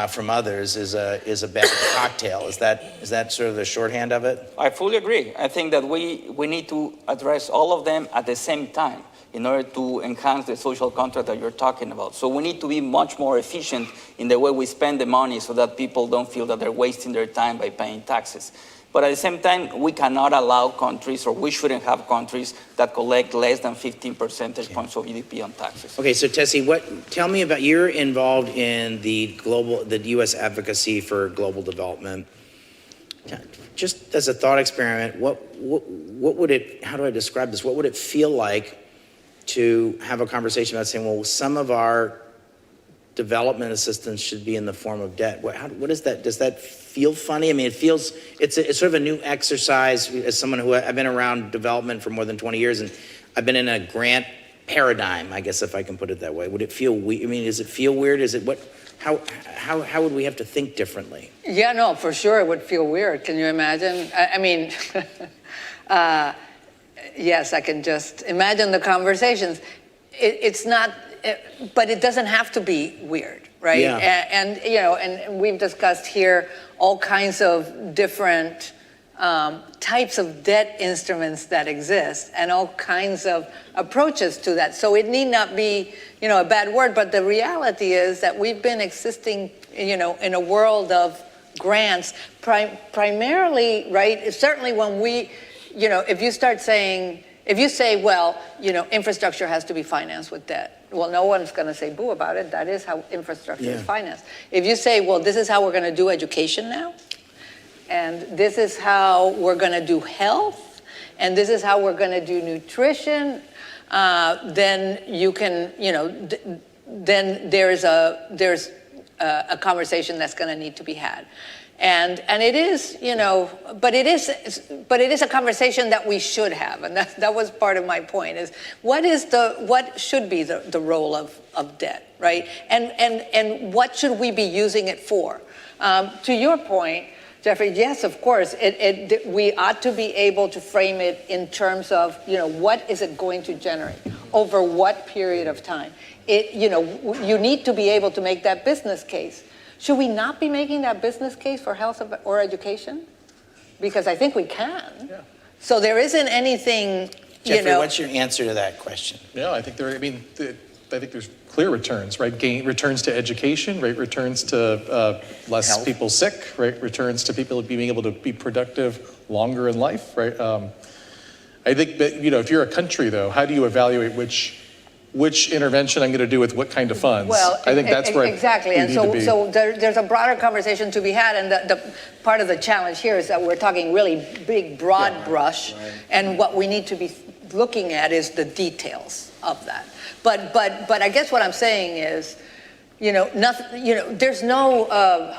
from others is a bad cocktail. Is that sort of the shorthand of it? I fully agree. I think that we need to address all of them at the same time in order to enhance the social contract that you're talking about. So we need to be much more efficient in the way we spend the money so that people don't feel that they're wasting their time by paying taxes. But at the same time, we cannot allow countries, or we shouldn't have countries that collect less than 15 percentage points of GDP on taxes. Okay, so Tessie, tell me about, you're involved in the U.S. advocacy for global development. Just as a thought experiment, what would it, how do I describe this? What would it feel like to have a conversation about saying, well, some of our development assistance should be in the form of debt? What is that? Does that feel funny? I mean, it's sort of a new exercise. As someone who, I've been around development for more than 20 years, and I've been in a grant paradigm, I guess, if I can put it that way. Would it feel weird? I mean, does it feel weird? Is it how would we have to think differently? Yeah, no, for sure it would feel weird. Can you imagine? I mean, yes, I can just imagine the conversations. It's not, but it doesn't have to be weird, right? Yeah. And we've discussed here all kinds of different types of debt instruments that exist and all kinds of approaches to that. So it need not be, a bad word, but the reality is that we've been existing, in a world of grants, primarily, right? Certainly when we, if you say, well, infrastructure has to be financed with debt. Well, no one's going to say boo about it. That is how infrastructure is financed. If you say, well, this is how we're going to do education now, and this is how we're going to do health, and this is how we're going to do nutrition, then you can, then there's a conversation that's going to need to be had. And it is, but it is a conversation that we should have, and that was part of my point. Is what should be the role of debt, right? And what should we be using it for? To your point, Jeffrey, yes, of course, we ought to be able to frame it in terms of, what is it going to generate over what period of time? You need to be able to make that business case. Should we not be making that business case for health or education? Because I think we can. Yeah. So there isn't anything, Jeffrey, what's your answer to that question? Yeah, I think I think there's clear returns, right? Returns to education, right? Returns to less health. People sick, right? Returns to people being able to be productive longer in life, right? I think that, if you're a country, though, how do you evaluate which which intervention I'm going to do with what kind of funds. Well, I think that's where exactly, we and need to be. so there's a broader conversation to be had, and the part of the challenge here is that we're talking really big, broad brush, and what we need to be looking at is the details of that. But I guess what I'm saying is, nothing, there's no,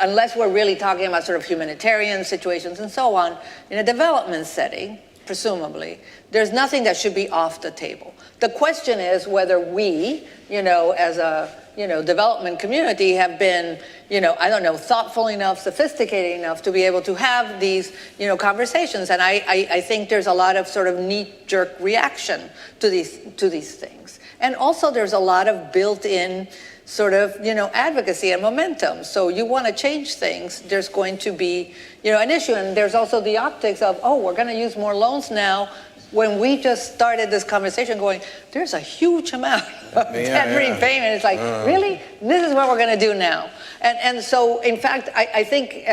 unless we're really talking about sort of humanitarian situations and so on, in a development setting, presumably, there's nothing that should be off the table. The question is whether we, as a, development community have been, thoughtful enough, sophisticated enough to be able to have these, conversations. And I think there's a lot of sort of knee-jerk reaction to these things. And also there's a lot of built-in sort of, advocacy and momentum. So you want to change things, there's going to be, an issue. And there's also the optics of, we're going to use more loans now, when we just started this conversation going, there's a huge amount of debt repayment. It's like, really? This is what we're going to do now. And so, in fact, I think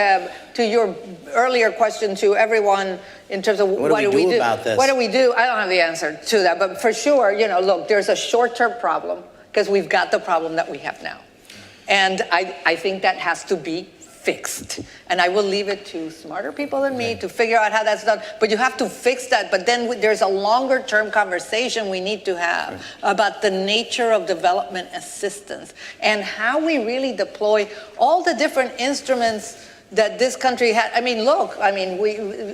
to your earlier question to everyone in terms of what do we do about this? What do we do? I don't have the answer to that. But for sure, look, there's a short-term problem because we've got the problem that we have now. And I think that has to be fixed. And I will leave it to smarter people than me to figure out how that's done. But you have to fix that. But then there's a longer term conversation we need to have about the nature of development assistance and how we really deploy all the different instruments that this country had.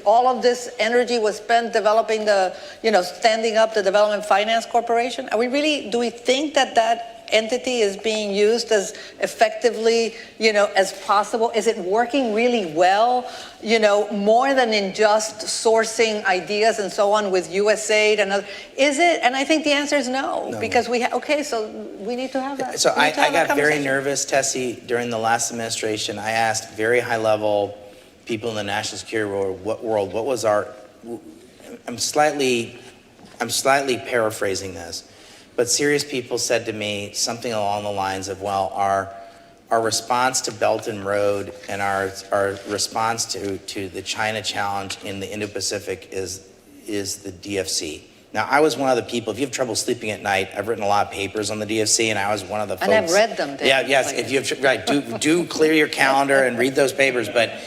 All of this energy was spent developing standing up the Development Finance Corporation. Do we think that entity is being used as effectively, as possible? Is it working really well, more than in just sourcing ideas and so on with USAID and other? Is it? And I think the answer is no. Because so we need to have that. So I got very nervous, Tessie, during the last administration. I asked very high level people in the national security world, what was our, I'm slightly paraphrasing this, but serious people said to me something along the lines of, well, our response to Belt and Road and our response to the China challenge in the Indo-Pacific is the DFC. Now, I was one of the people, if you have trouble sleeping at night, I've written a lot of papers on the DFC, and I was one of the folks. And I've read them. Yeah, yes, if you have, do clear your calendar and read those papers, but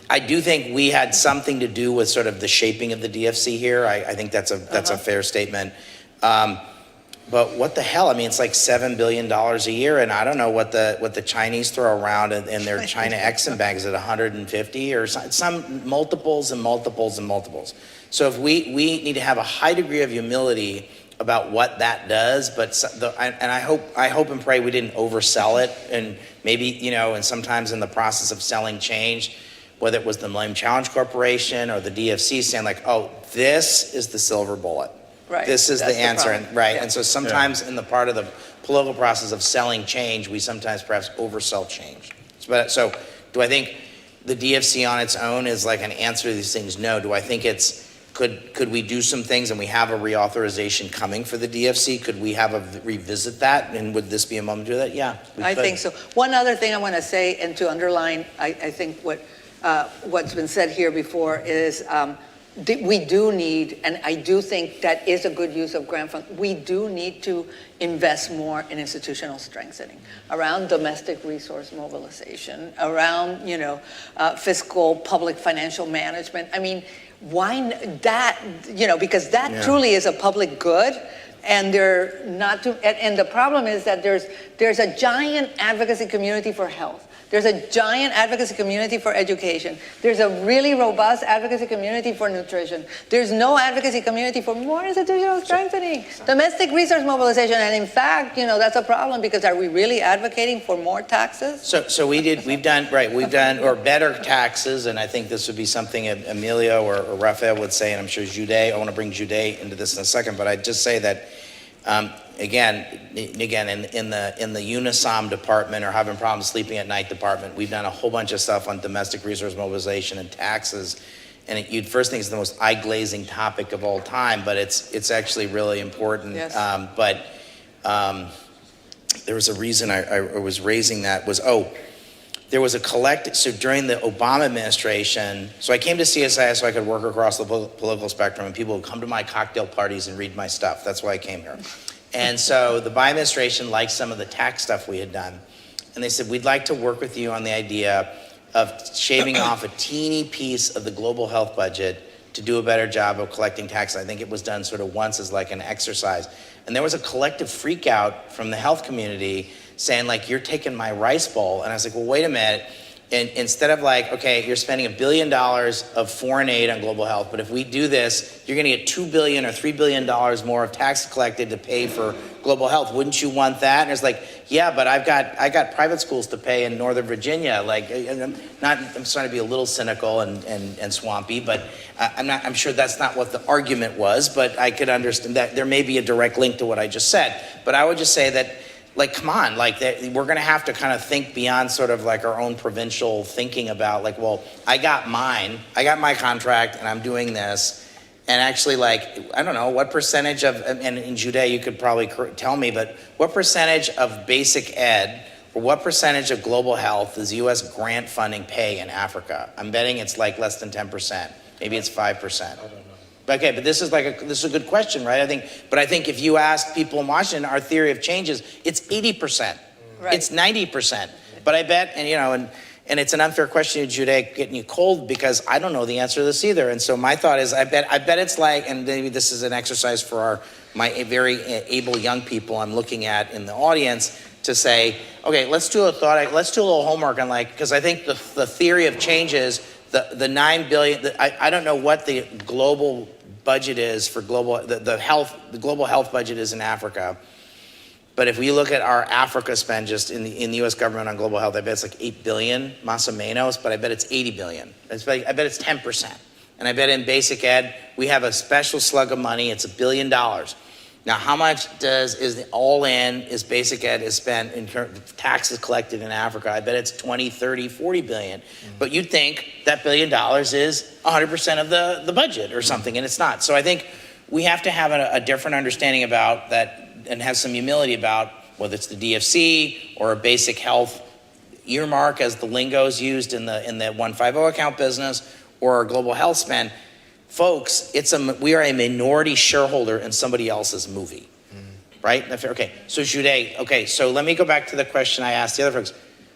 I do think we had something to do with sort of the shaping of the DFC here. I think that's a fair statement. But what the hell? It's like $7 billion a year, and I don't know what the Chinese throw around in their China Exim Bank. Is it 150 or some multiples and multiples and multiples? So if we need to have a high degree of humility about what that does, and I hope and pray we didn't oversell it, and maybe and sometimes in the process of selling change, whether it was the Millennium Challenge Corporation or the DFC saying like, this is the silver bullet. Right. This is the answer, and so sometimes Yeah. in the part of the political process of selling change, we sometimes perhaps oversell change. So do I think the DFC on its own is like an answer to these things? No. Do I think could we do some things, and we have a reauthorization coming for the DFC? Could we revisit that, and would this be a moment to do that? Yeah, I think so. One other thing I want to say, and to underline, I think what's been said here before is we do need, and I do think that is a good use of grant funds, we do need to invest more in institutional strengthening around domestic resource mobilization, around, fiscal public financial management. Why that, because that truly is a public good. And they're not too, and the problem is that there's a giant advocacy community for health. There's a giant advocacy community for education. There's a really robust advocacy community for nutrition. There's no advocacy community for more institutional strengthening, domestic resource mobilization. And in fact, that's a problem, because are we really advocating for more taxes? So we've done or better taxes, and I think this would be something Emilio or Rafael would say, and I'm sure Jude, I want to bring Jude into this in a second, but I'd just say that again, in the UNISOM department, or having problems sleeping at night department, we've done a whole bunch of stuff on domestic resource mobilization and taxes. And you'd first think it's the most eye-glazing topic of all time, but it's actually really important. Yes. There was a reason I was raising that was, there was a so during the Obama administration, so I came to CSIS so I could work across the political spectrum, and people would come to my cocktail parties and read my stuff. That's why I came here. And so the Biden administration liked some of the tax stuff we had done. And they said, we'd like to work with you on the idea of shaving off a teeny piece of the global health budget to do a better job of collecting taxes. I think it was done sort of once as like an exercise. And there was a collective freak out from the health community saying like, you're taking my rice bowl. And I was like, well, wait a minute. And instead of like, okay, you're spending $1 billion of foreign aid on global health, but if we do this, you're gonna get $2 billion or $3 billion more of tax collected to pay for global health. Wouldn't you want that? And it's like, yeah, but I got private schools to pay in Northern Virginia. Like, I'm trying to be a little cynical and swampy, but I'm sure that's not what the argument was, but I could understand that there may be a direct link to what I just said. But I would just say that, like, come on, like we're gonna have to kind of think beyond sort of like our own provincial thinking about like, well, I got my contract and I'm doing this. And actually, like, I don't know, what percentage of, and in Jude, you could probably tell me, but what percentage of basic ed or what percentage of global health does US grant funding pay in Africa? I'm betting it's like less than 10%. Maybe it's 5%. I don't know. Okay, but this is a good question, right? I think if you ask people in Washington, our theory of change is it's 80%, right. It's 90%. But I bet, and it's an unfair question, Jude, getting you cold because I don't know the answer to this either. And so my thought is, I bet it's like, and maybe this is an exercise for my very able young people I'm looking at in the audience to say, okay, let's do a little homework on like, because I think the theory of change is the 9 billion. I don't know what the global budget is for the global health budget is in Africa. But if we look at our Africa spend just in the U.S. government on global health, I bet it's like 8 billion, más o menos, but I bet it's 80 billion. I bet it's 10%. And I bet in basic ed, we have a special slug of money, it's $1 billion. Now, how much is basic ed is spent in terms of taxes collected in Africa? I bet it's 20, 30, 40 billion. But you'd think that $1 billion is 100% of the budget or something, and it's not. So I think we have to have a different understanding about that and have some humility about whether it's the DFC or a basic health earmark as the lingo is used in the 150 account business or our global health spend. Folks, we are a minority shareholder in somebody else's movie, right? Okay, so Jude, so let me go back to the question I asked the other folks.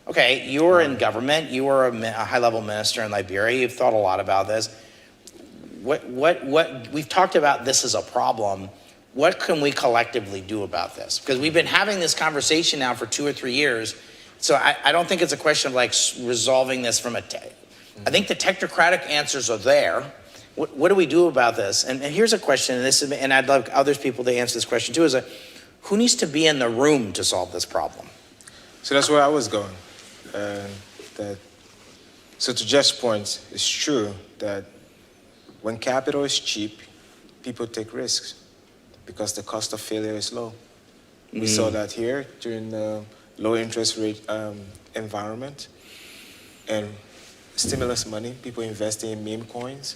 Okay, you were in government, you were a high-level minister in Liberia, you've thought a lot about this. We've talked about this as a problem. What can we collectively do about this? Because we've been having this conversation now for 2 or 3 years, so I don't think it's a question of like resolving this from I think the technocratic answers are there. What do we do about this? And here's a question, and I'd love other people to answer this question too, who needs to be in the room to solve this problem? So that's where I was going. So to Jeff's point, it's true that when capital is cheap, people take risks because the cost of failure is low. We saw that here during the low interest rate environment and stimulus money, people investing in meme coins.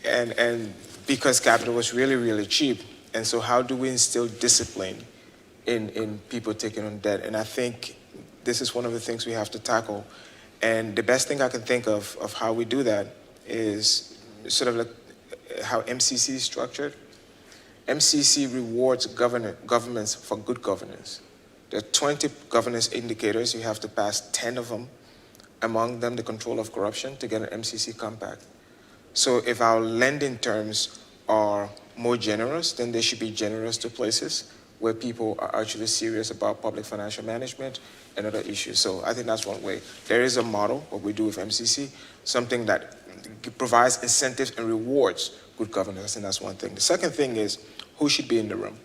And because capital was really, really cheap. And so how do we instill discipline in people taking on debt? And I think this is one of the things we have to tackle. And the best thing I can think of how we do that is sort of like how MCC is structured. MCC rewards governments for good governance. There are 20 governance indicators. You have to pass 10 of them. Among them, the control of corruption to get an MCC compact. So if our lending terms are more generous, then they should be generous to places where people are actually serious about public financial management and other issues. So I think that's one way. There is a model, what we do with MCC, something that provides incentives and rewards good governance, and that's one thing. The second thing is who should be in the room.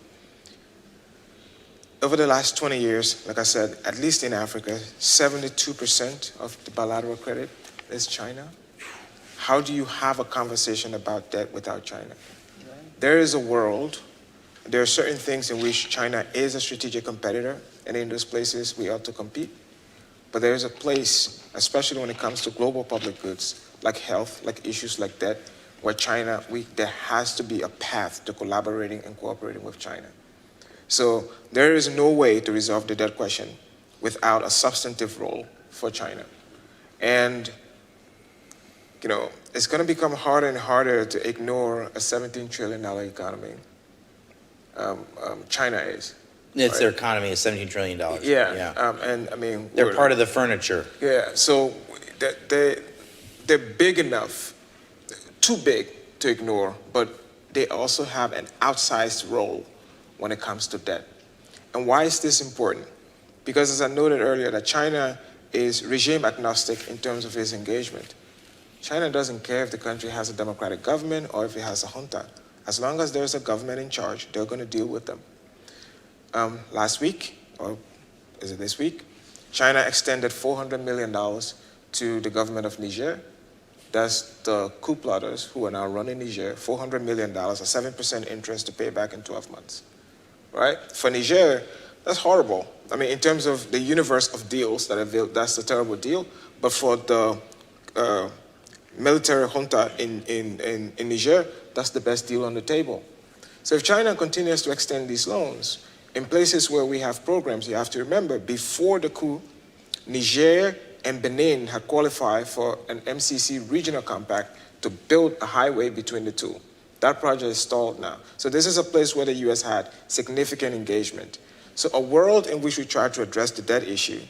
Over the last 20 years, like I said, at least in Africa, 72% of the bilateral credit is China. How do you have a conversation about debt without China? There is a world, there are certain things in which China is a strategic competitor, and in those places we ought to compete. But there is a place, especially when it comes to global public goods, like health, like issues like debt, where China, there has to be a path to collaborating and cooperating with China. So there is no way to resolve the debt question without a substantive role for China. And, it's going to become harder and harder to ignore a $17 trillion economy. China is. It's right? their economy is $17 trillion. Yeah. And I mean, They're part of the furniture. Yeah. So they're big enough, too big to ignore, but they also have an outsized role when it comes to debt. And why is this important? Because as I noted earlier, that China is regime agnostic in terms of its engagement. China doesn't care if the country has a democratic government or if it has a junta. As long as there's a government in charge, they're going to deal with them. Last week, or is it this week, China extended $400 million to the government of Niger. That's the coup plotters who are now running Niger, $400 million, a 7% interest to pay back in 12 months. Right? For Niger, that's horrible. I mean, in terms of the universe of deals that are built, that's a terrible deal. But for the military junta in Niger, that's the best deal on the table. So if China continues to extend these loans, in places where we have programs, you have to remember, before the coup, Niger and Benin had qualified for an MCC regional compact to build a highway between the two. That project is stalled now. So this is a place where the US had significant engagement. So a world in which we try to address the debt issue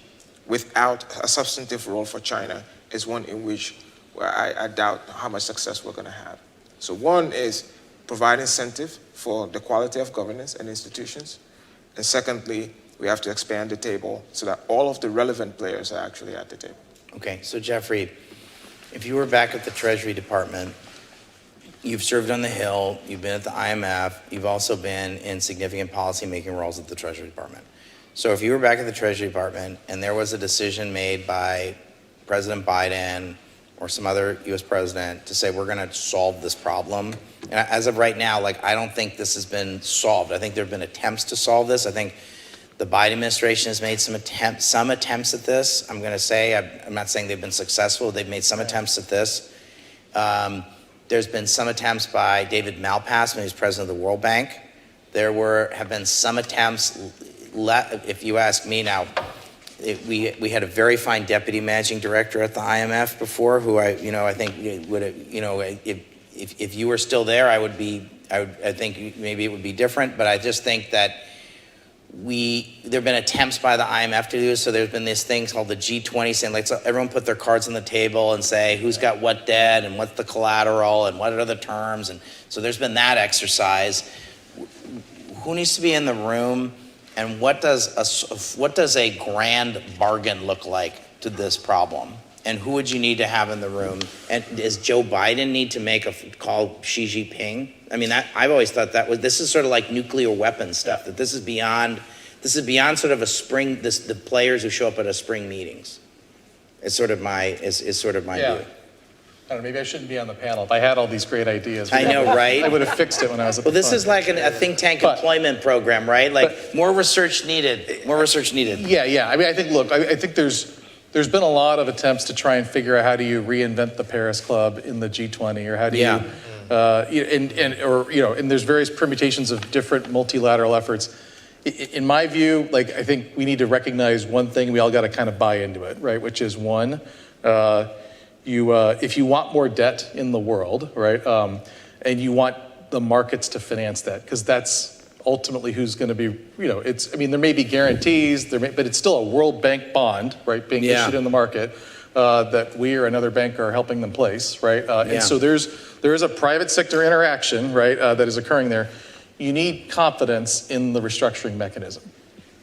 without a substantive role for China is one in which I doubt how much success we're going to have. So one is provide incentive for the quality of governance and institutions. And secondly, we have to expand the table so that all of the relevant players are actually at the table. Okay, so Jeffrey, if you were back at the Treasury Department, you've served on the Hill, you've been at the IMF, you've also been in significant policy-making roles at the Treasury Department. So if you were back at the Treasury Department and there was a decision made by President Biden or some other US president to say, we're gonna solve this problem, and as of right now, I don't think this has been solved. I think there have been attempts to solve this. I think the Biden administration has made some attempts at this. I'm gonna say, I'm not saying they've been successful, they've made some attempts at this. There's been some attempts by David Malpass when he was president of the World Bank. There have been some attempts, if you ask me now, we had a very fine deputy managing director at the IMF before, who I think would, if you were still there, I think maybe it would be different, but I just think that there have been attempts by the IMF to do this. So there's been this thing called the G20 saying, so everyone put their cards on the table and say who's got what debt and what's the collateral and what are the terms. And so there's been that exercise. Who needs to be in the room, and what does a grand bargain look like to this problem? And who would you need to have in the room? And does Joe Biden need to call Xi Jinping? I mean, I've always thought this is sort of like nuclear weapons stuff, that this is beyond sort of a spring, the players who show up at a spring meetings. It's sort of my view. I don't know, maybe I shouldn't be on the panel. If I had all these great ideas, I know, right? I would have fixed it when I was at Well, the this fund. is like a think tank employment program, right? More research needed, more research needed. Yeah. I mean, I think there's been a lot of attempts to try and figure out how do you reinvent the Paris Club in the G20, or how do you, and there's various permutations of different multilateral efforts. In my view, I think we need to recognize one thing, we all got to kind of buy into it, right? Which is one, if you want more debt in the world, right, and you want the markets to finance that, because that's ultimately who's going to be, there may be guarantees, but it's still a World Bank bond, right, being issued in the market that we or another bank are helping them place, right? And so there is a private sector interaction, right, that is occurring there. You need confidence in the restructuring mechanism.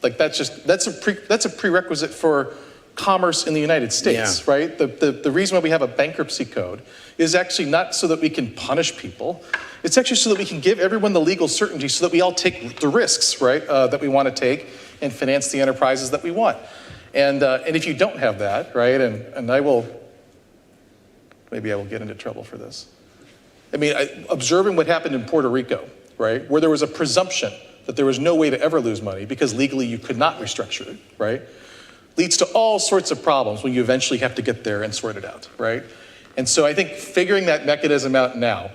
That's a prerequisite for commerce in the United States, right? The reason why we have a bankruptcy code is actually not so that we can punish people. It's actually so that we can give everyone the legal certainty so that we all take the risks, right, that we want to take and finance the enterprises that we want. And if you don't have that, right, and maybe I will get into trouble for this. I mean, observing what happened in Puerto Rico, right, where there was a presumption that there was no way to ever lose money because legally you could not restructure it, right, leads to all sorts of problems when you eventually have to get there and sort it out, right? And so I think figuring that mechanism out now,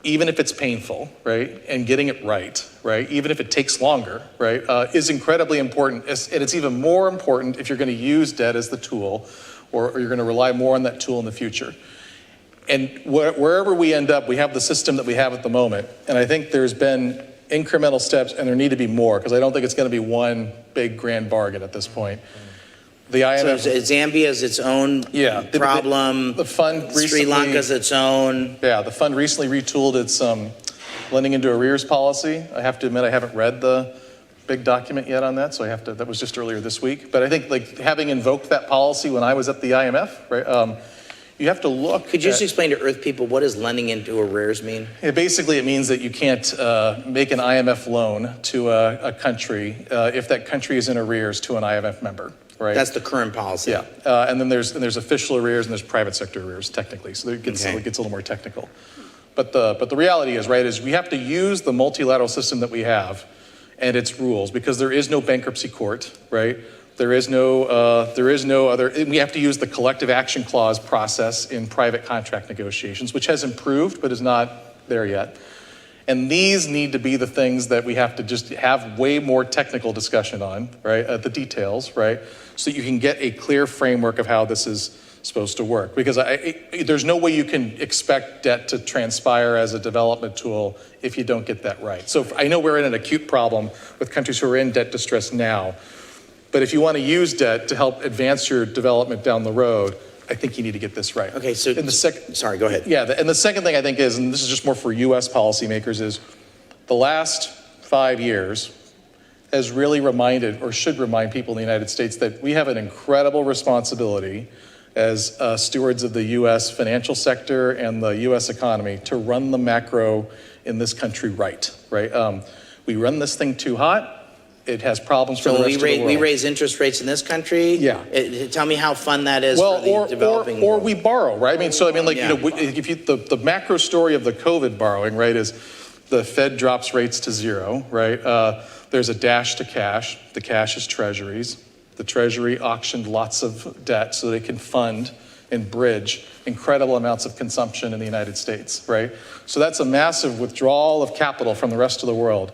even if it's painful, right, and getting it right, even if it takes longer, right, is incredibly important. And it's even more important if you're going to use debt as the tool, or you're going to rely more on that tool in the future. And wherever we end up, we have the system that we have at the moment. And I think there's been incremental steps, and there need to be more, because I don't think it's going to be one big grand bargain at this point. The IMF, So Zambia's its own problem. The fund recently, Sri Lanka's its own. Yeah, the fund recently retooled its lending into arrears policy. I have to admit, I haven't read the big document yet on that, so that was just earlier this week. But I think, like, having invoked that policy when I was at the IMF, right, you have to look. Could you just explain to Earth people, what does lending into arrears mean? Basically, it means that you can't make an IMF loan to a country if that country is in arrears to an IMF member. Right. That's the current policy. Yeah, and then there's official arrears and there's private sector arrears, technically. So it gets a little more technical. But the reality is, right, is we have to use the multilateral system that we have and its rules, because there is no bankruptcy court, right? There is no other. We have to use the collective action clause process in private contract negotiations, which has improved but is not there yet. And these need to be the things that we have to just have way more technical discussion on, right? The details, right? So that you can get a clear framework of how this is supposed to work. Because there's no way you can expect debt to transpire as a development tool if you don't get that right. So I know we're in an acute problem with countries who are in debt distress now. But if you want to use debt to help advance your development down the road, I think you need to get this right. Okay, so sorry, go ahead. Yeah, and the second thing I think is, and this is just more for U.S. policymakers, is the last 5 years has really reminded, or should remind, people in the United States that we have an incredible responsibility as stewards of the U.S. financial sector and the U.S. economy to run the macro in this country right? We run this thing too hot. It has problems for the rest of the world. We raise interest rates in this country. Yeah. Tell me how fun that is for the developing world. Or we borrow, right? I mean, if the macro story of the COVID borrowing, right, is the Fed drops rates to zero, right? There's a dash to cash. The cash is treasuries. The Treasury auctioned lots of debt so they can fund and bridge incredible amounts of consumption in the United States, right? So that's a massive withdrawal of capital from the rest of the world,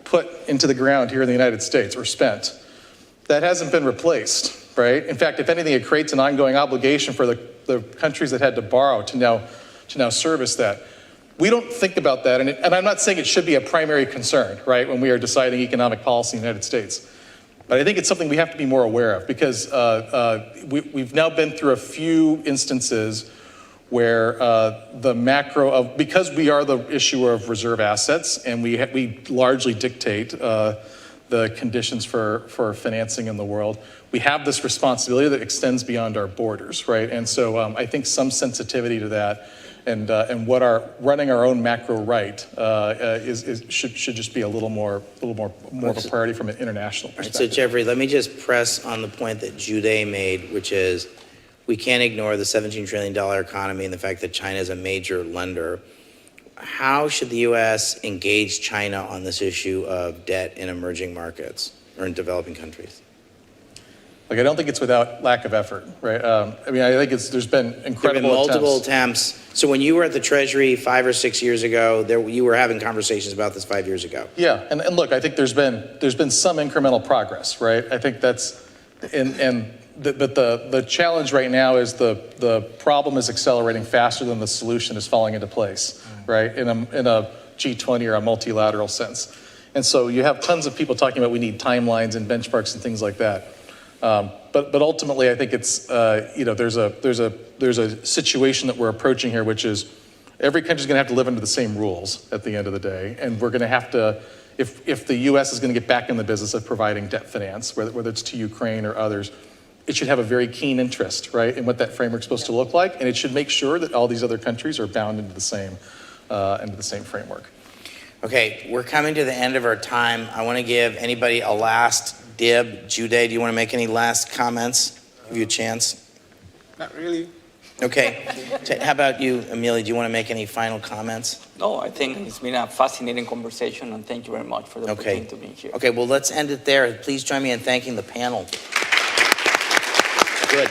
put into the ground here in the United States, or spent. That hasn't been replaced, right? In fact, if anything, it creates an ongoing obligation for the countries that had to borrow to now service that. We don't think about that, and I'm not saying it should be a primary concern, right, when we are deciding economic policy in the United States. But I think it's something we have to be more aware of, because we've now been through a few instances where the macro of, because we are the issuer of reserve assets and we largely dictate the conditions for financing in the world, we have this responsibility that extends beyond our borders, right? And so I think some sensitivity to that and what running our own macro right should just be a little more of a priority from an international perspective. Right, so Jeffrey, let me just press on the point that Jude made, which is, we can't ignore the $17 trillion economy and the fact that China is a major lender. How should the U.S. engage China on this issue of debt in emerging markets or in developing countries? Like, I don't think it's without lack of effort, right? I mean, I think there's been incredible There have been multiple attempts. So when you were at the Treasury 5 or 6 years ago, you were having conversations about this 5 years ago. Yeah, and look, I think there's been some incremental progress, right? I think that's, but the challenge right now is the problem is accelerating faster than the solution is falling into place, right? In a G20 or a multilateral sense. And so you have tons of people talking about we need timelines and benchmarks and things like that. But ultimately, I think it's there's a situation that we're approaching here, which is every country's going to have to live under the same rules at the end of the day, and we're going to have to, if the U.S. is going to get back in the business of providing debt finance, whether it's to Ukraine or others, it should have a very keen interest, right, in what that framework's supposed to look like, and it should make sure that all these other countries are bound into the same framework. Okay, we're coming to the end of our time. I want to give anybody a last dib. Jude, do you want to make any last comments? Give you a chance. Not really. Okay. How about you, Amelia? Do you want to make any final comments? No, I think it's been a fascinating conversation, and thank you very much for the opportunity to be here. Okay, well, let's end it there. Please join me in thanking the panel. Good.